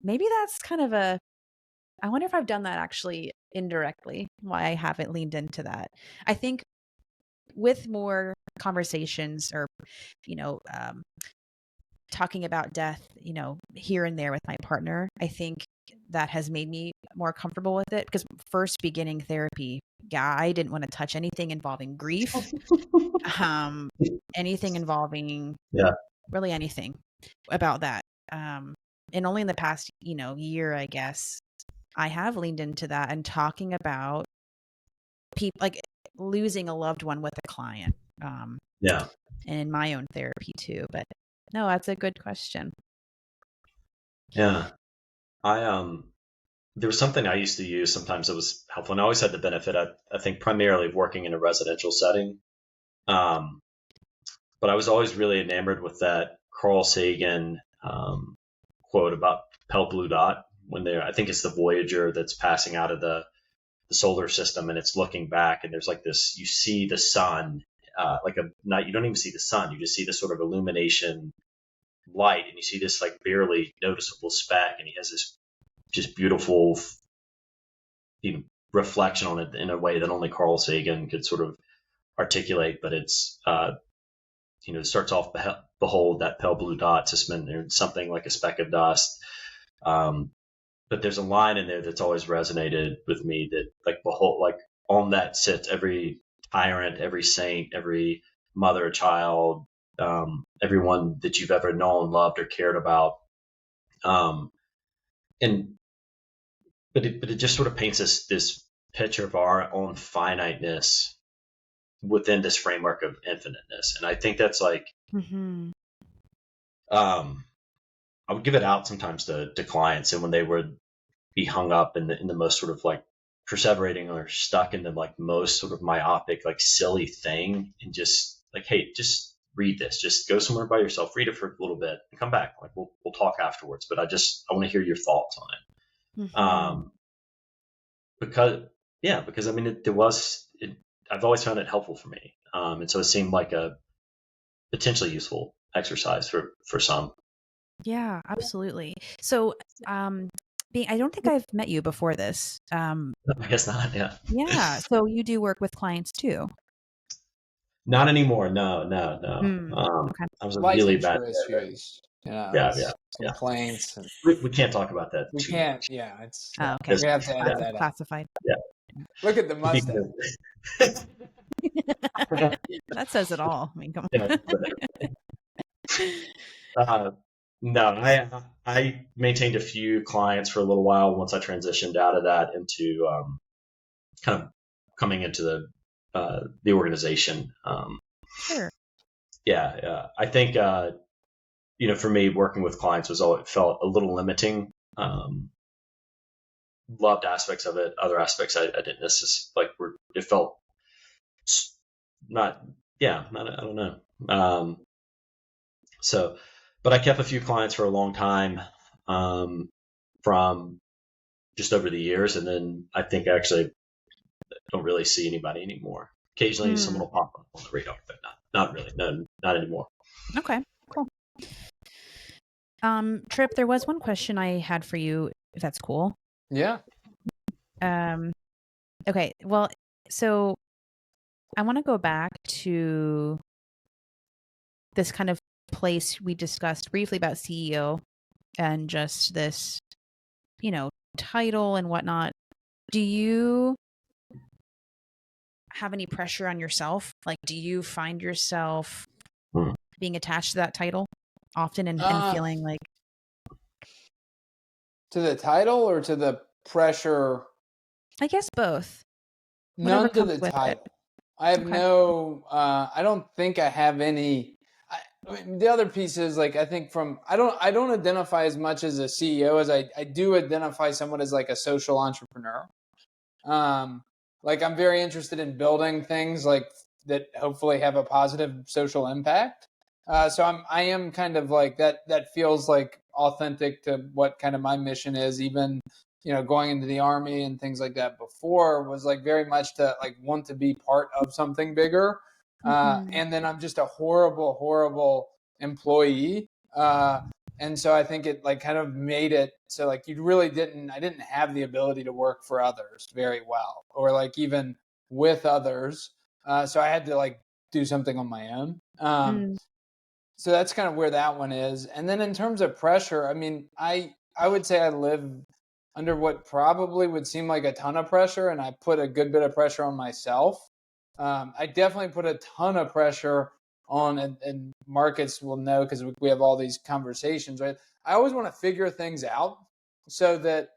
maybe that's kind of I wonder if I've done that actually indirectly, why I haven't leaned into that. I think with more conversations, or, talking about death, here and there with my partner, I think that has made me more comfortable with it, because first beginning therapy, I didn't want to touch anything involving grief, anything involving really anything about that. And only in the past, year, I guess, I have leaned into that and talking about people, like losing a loved one with a client. And in my own therapy too. But no, that's a good question. Yeah. There was something I used to use sometimes that was helpful, and I always had the benefit, I think, primarily of working in a residential setting. But I was always really enamored with that Carl Sagan quote about pale blue dot, when I think it's the Voyager that's passing out of the solar system, and it's looking back, and there's like this, you see the sun, like a night, you don't even see the sun, you just see this sort of illumination light, and you see this like barely noticeable speck, and he has this just beautiful reflection on it in a way that only Carl Sagan could sort of articulate. But it's it starts off, behold that pale blue dot suspended in something like a speck of dust. But there's a line in there that's always resonated with me, that like, behold, like on that sits every tyrant, every saint, every mother, child, everyone that you've ever known, loved, or cared about. But it just sort of paints this picture of our own finiteness within this framework of infiniteness. And I think that's like, I would give it out sometimes to clients, and when they would be hung up in the most sort of like perseverating, or stuck in the like most sort of myopic, like silly thing, and just like, hey, just read this, just go somewhere by yourself, read it for a little bit and come back, like we'll talk afterwards, but I want to hear your thoughts on it. Because I mean, I've always found it helpful for me, and so it seemed like a potentially useful exercise for some. Yeah, absolutely. So I don't think I've met you before this. I guess not. Yeah. Yeah. So you do work with clients too? Not anymore. No. Okay. I was a really bad Licensure there. issues, you know, Yeah. complaints, and We can't talk about that we too can't. much. Yeah, it's Oh, okay. Because we have to edit yeah, that out. Classified. yeah. Look at the mustache. That says it all. I mean, come Yeah, on. uh, no, I maintained a few clients for a little while once I transitioned out of that into kind of coming into the organization. Sure. Yeah. I think for me, working with clients was always felt a little limiting. Loved aspects of it. Other aspects I didn't necessarily like. It felt not. Yeah, I don't know. So, but I kept a few clients for a long time from just over the years, and then I think actually don't really see anybody anymore. Occasionally, someone will pop up on the radar, but not really. No, not anymore. Okay, cool. Trip, there was one question I had for you, if that's cool. Yeah. Okay, well, so I want to go back to this kind of place we discussed briefly about CEO and just this, title and whatnot. Do you have any pressure on yourself? Like, do you find yourself being attached to that title often and feeling like... To the title or to the pressure? I guess both. None to the title. I have I don't think I have any. The other piece is like, I think I don't identify as much as a CEO as I do identify somewhat as like a social entrepreneur. Like I'm very interested in building things like that hopefully have a positive social impact. So I am kind of like that feels like authentic to what kind of my mission is. Even going into the army and things like that before was like very much to like want to be part of something bigger. And then I'm just a horrible employee. And so I think it like kind of made it so like I didn't have the ability to work for others very well or like even with others. So I had to like do something on my own. So that's kind of where that one is. And then in terms of pressure, I mean, I would say I live under what probably would seem like a ton of pressure, and I put a good bit of pressure on myself. I definitely put a ton of pressure on, and markets will know because we have all these conversations, right? I always want to figure things out so that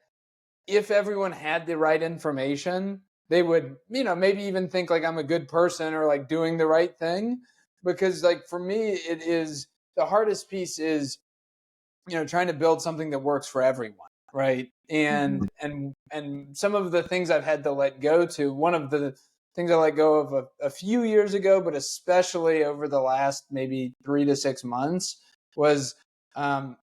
if everyone had the right information, they would, maybe even think like I'm a good person or like doing the right thing. Because like for me, it is the hardest piece is, trying to build something that works for everyone, right? And some of the things I've had to let go to, one of the things I let go of a few years ago, but especially over the last maybe 3 to 6 months was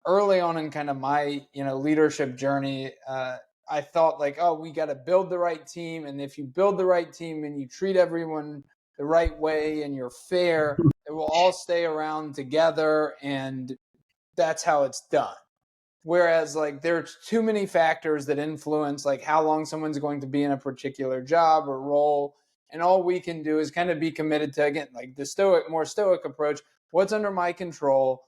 early on in kind of my, leadership journey. I thought like, oh, we got to build the right team. And if you build the right team and you treat everyone the right way and you're fair, it will all stay around together. And that's how it's done. Whereas like there's too many factors that influence like how long someone's going to be in a particular job or role. And all we can do is kind of be committed to, again, like the more stoic approach. What's under my control?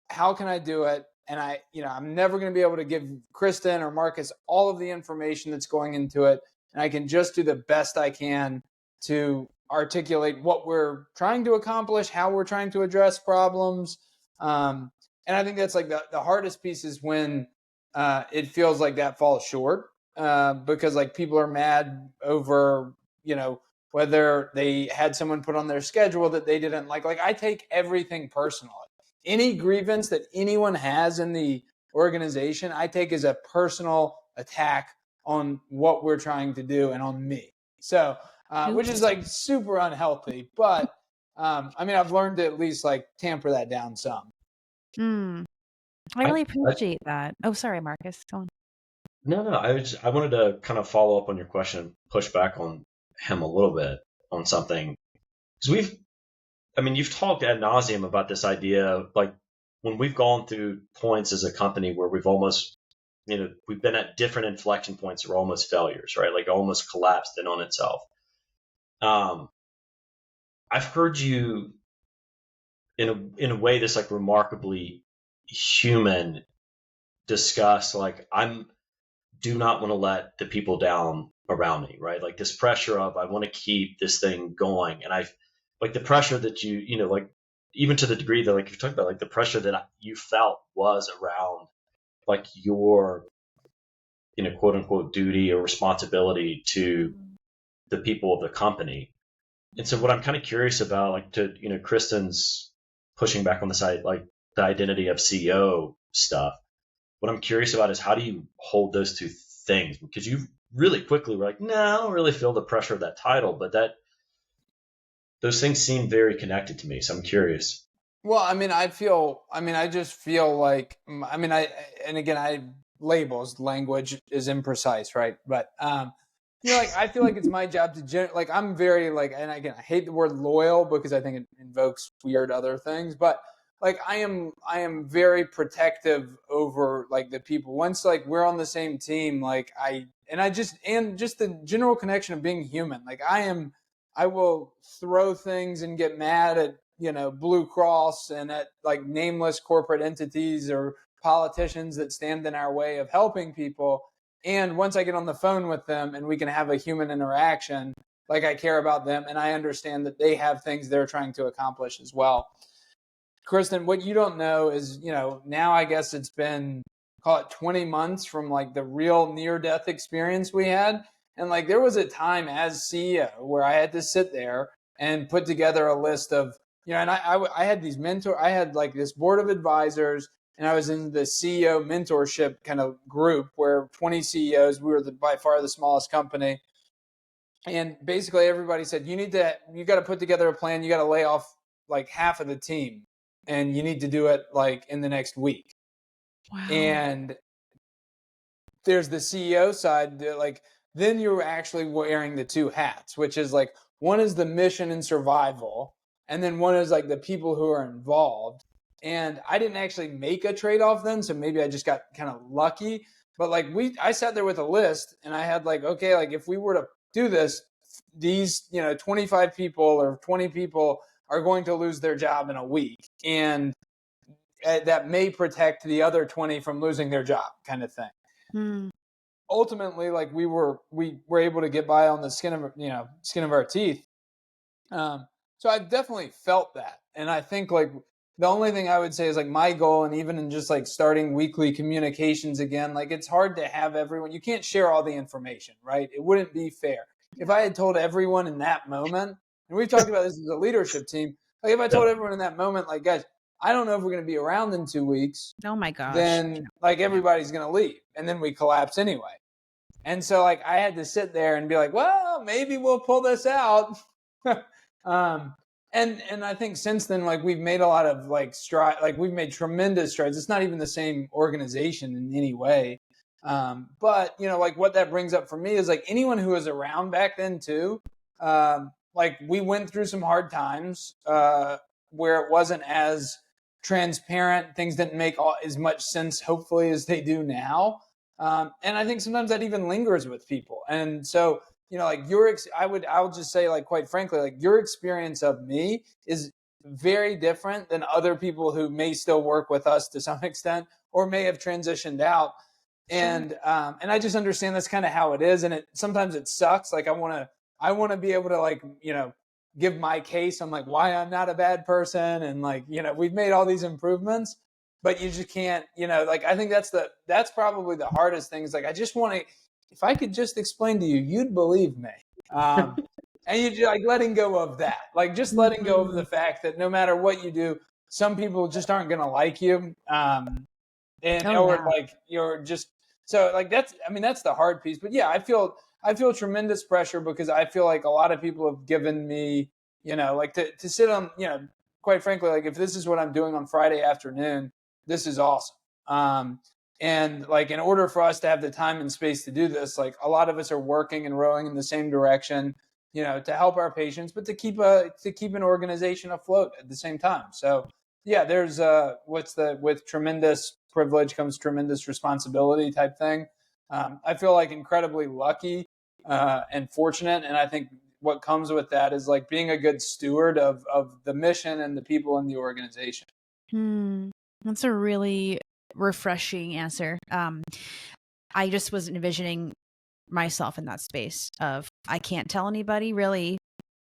How can I do it? And I'm never going to be able to give Kristen or Marcus all of the information that's going into it. And I can just do the best I can to articulate what we're trying to accomplish, how we're trying to address problems. And I think that's like the hardest piece is when it feels like that falls short because like people are mad over, whether they had someone put on their schedule that they didn't like. Like I take everything personally. Any grievance that anyone has in the organization, I take as a personal attack on what we're trying to do and on me. So, which is like super unhealthy. But I mean, I've learned to at least like tamper that down some. I really appreciate that. Oh, sorry, Marcus. Go on. No. I wanted to kind of follow up on your question, push back on him a little bit on something. Because you've talked ad nauseum about this idea of like when we've gone through points as a company where we've almost, we've been at different inflection points that were almost failures, right? Like almost collapsed in on itself. I've heard you in a way that's like remarkably human discuss like I'm do not want to let the people down around me, right? Like this pressure of I want to keep this thing going, and I like the pressure that you know like even to the degree that like you talked about like the pressure that you felt was around like your quote unquote duty or responsibility to the people of the company. And so what I'm kind of curious about, like to Kristen's pushing back on the side, like the identity of CEO stuff. What I'm curious about is how do you hold those two things? Because you really quickly were like, no, I don't really feel the pressure of that title, but that those things seem very connected to me. So I'm curious. Well, I just feel like, and again, labels, language is imprecise, right? But, like, I feel like it's my job to, like, I'm very, like, and again, I hate the word loyal because I think it invokes weird other things, but like, I am very protective over like the people. Once like we're on the same team, like and just the general connection of being human. Like I will throw things and get mad at, Blue Cross and at like nameless corporate entities or politicians that stand in our way of helping people. And once I get on the phone with them and we can have a human interaction, like I care about them and I understand that they have things they're trying to accomplish as well. Kristen, what you don't know is, now I guess it's been, call it 20 months from like the real near death experience we had. And like there was a time as CEO where I had to sit there and put together a list of, and I had I had like this board of advisors, and I was in the CEO mentorship kind of group where 20 CEOs, we were by far the smallest company. And basically everybody said, you got to put together a plan. You got to lay off like half of the team, and you need to do it like in the next week. Wow. And there's the CEO side that like, then you're actually wearing the two hats, which is like, one is the mission and survival, and then one is like the people who are involved. And I didn't actually make a trade-off then, so maybe I just got kind of lucky. But like I sat there with a list, and I had like, okay, like if we were to do this, these 25 people or 20 people are going to lose their job in a week, and that may protect the other 20 from losing their job, kind of thing. Ultimately, like we were able to get by on the skin of our teeth. So I've definitely felt that, and I think like the only thing I would say is like my goal, and even in just like starting weekly communications again, like it's hard to have everyone. You can't share all the information, right? It wouldn't be fair if I had told everyone in that moment. And we've talked about this as a leadership team. Like if I told everyone in that moment, like guys, I don't know if we're going to be around in 2 weeks. Oh my gosh. Then like everybody's going to leave, and then we collapse anyway. And so like I had to sit there and be like, well, maybe we'll pull this out. And I think since then, like we've made a lot of like stride, like we've made tremendous strides. It's not even the same organization in any way. But like what that brings up for me is like anyone who was around back then too, like we went through some hard times, where it wasn't as transparent. Things didn't make as much sense, hopefully, as they do now. And I think sometimes that even lingers with people. And so, like I'll just say, like, quite frankly, like your experience of me is very different than other people who may still work with us to some extent, or may have transitioned out. Sure. And I just understand that's kind of how it is. And sometimes it sucks. Like I want to be able to like, give my case on like why I'm not a bad person. And like, we've made all these improvements, but you just can't, like, I think that's probably the hardest thing is like, I just want to, if I could just explain to you, you'd believe me. And you like letting go of that, like just letting go of the fact that no matter what you do, some people just aren't going to like you. Like you're just, so like, that's the hard piece, but yeah, I feel tremendous pressure because I feel like a lot of people have given me, like to sit on, quite frankly, like if this is what I'm doing on Friday afternoon, this is awesome. And like, in order for us to have the time and space to do this, like a lot of us are working and rowing in the same direction, to help our patients, but to keep an organization afloat at the same time. So yeah, there's with tremendous privilege comes tremendous responsibility type thing. I feel like incredibly lucky and fortunate, and I think what comes with that is like being a good steward of the mission and the people in the organization. That's a really refreshing answer. I just was envisioning myself in that space of I can't tell anybody really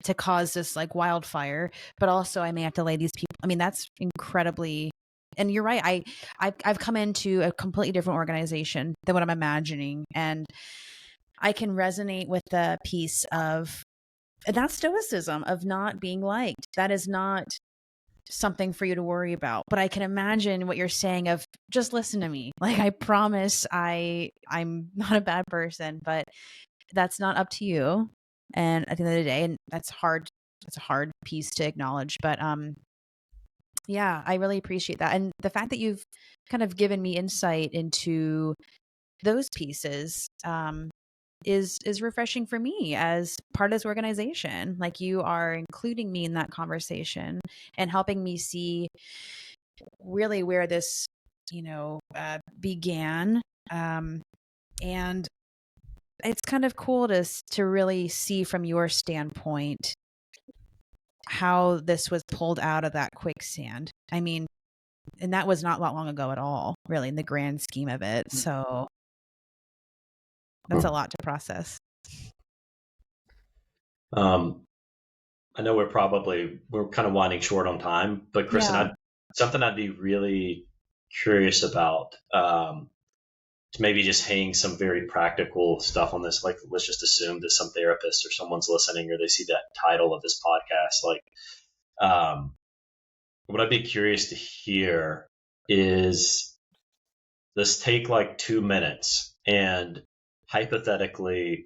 to cause this like wildfire, but also I may have to lay these people. I mean, that's incredibly, and you're right. I've come into a completely different organization than what I'm imagining, and I can resonate with the piece of that stoicism of not being liked. That is not something for you to worry about. But I can imagine what you're saying of just listen to me. Like I promise I'm not a bad person, but that's not up to you. And at the end of the day, and that's hard. It's a hard piece to acknowledge. But yeah, I really appreciate that. And the fact that you've kind of given me insight into those pieces is refreshing for me as part of this organization. Like you are including me in that conversation and helping me see really where this, began. And it's kind of cool to really see from your standpoint how this was pulled out of that quicksand. I mean, and that was not that long ago at all, really, in the grand scheme of it. So that's a lot to process. I know we're kind of winding short on time, but Kristen, something I'd be really curious about, to maybe just hang some very practical stuff on this. Like, let's just assume that some therapist or someone's listening, or they see that title of this podcast. Like, what I'd be curious to hear is, let's take like 2 minutes and hypothetically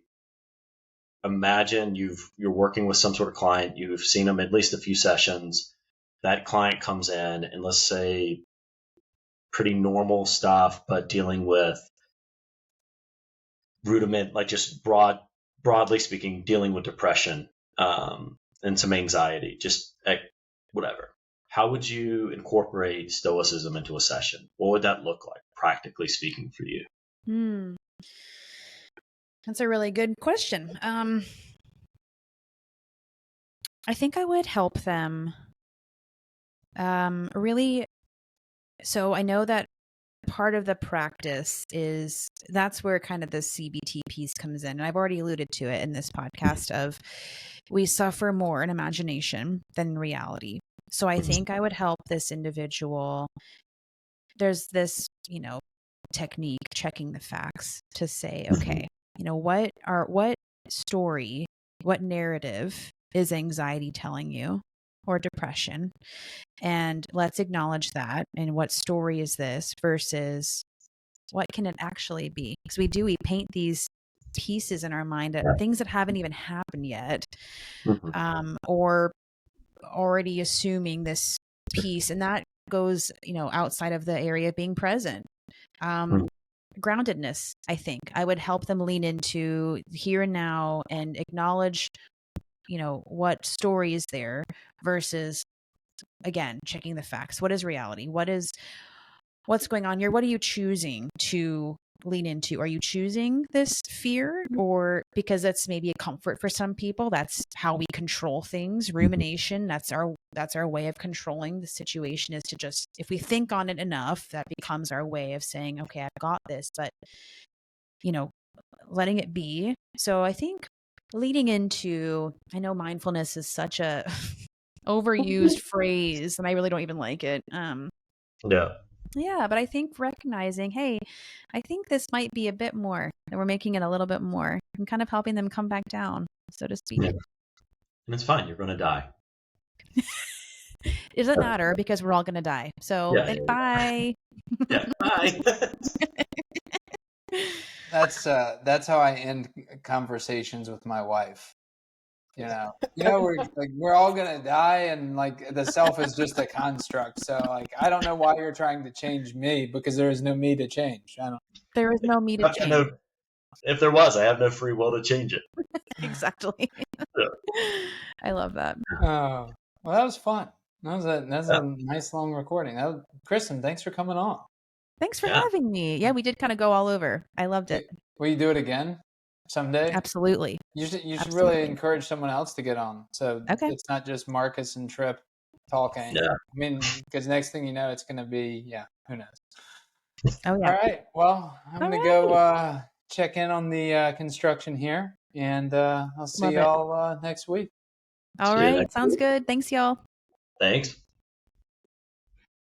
imagine you're working with some sort of client, you've seen them at least a few sessions. That client comes in and let's say pretty normal stuff, but dealing with like just broadly speaking, dealing with depression, and some anxiety, just whatever. How would you incorporate stoicism into a session? What would that look like, practically speaking, for you? That's a really good question. I think I would help them really. So I know that part of the practice is that's where kind of the CBT piece comes in. And I've already alluded to it in this podcast of we suffer more in imagination than reality. So I think I would help this individual. There's this, technique, checking the facts to say, okay, what story, what narrative is anxiety telling you or depression? And let's acknowledge that. And what story is this versus what can it actually be? Because we paint these pieces in our mind of things that haven't even happened yet, or already assuming this piece. And that goes, outside of the area of being present. Groundedness, I think. I would help them lean into here and now and acknowledge, what story is there versus, again, checking the facts. What is reality? What's going on here? What are you choosing to lean into? Are you choosing this fear, or because that's maybe a comfort for some people? That's how we control things. Rumination. That's our way of controlling the situation, is to just, if we think on it enough, that becomes our way of saying, okay, I've got this, but letting it be. So I think leading into, I know mindfulness is such a overused phrase and I really don't even like it. Yeah, but I think recognizing, hey, I think this might be a bit more, and we're making it a little bit more and kind of helping them come back down, so to speak. Yeah. And it's fine. You're going to die. It doesn't matter because we're all going to die. So bye. Yeah, bye. That's how I end conversations with my wife. We're all gonna die, and like the self is just a construct. So like I don't know why you're trying to change me, because there is no me to change. There is no me to change. If there was, I have no free will to change it. Exactly. I love that. Oh, well, that was fun. That's a nice long recording. Kristen, thanks for coming on. Thanks for having me. Yeah, we did kind of go all over. I loved it. Will you do it again? someday. Absolutely. You should really Absolutely. encourage someone else to get on. So Okay. it's not just Marcus and Tripp talking. Yeah. I mean, because next thing you know, it's going to be, who knows? Oh, All yeah. right. Well, I'm All going to right. go check in on the construction here, and I'll see Love it. y'all next week. All See you right. next Sounds week. good. Thanks, y'all. Thanks.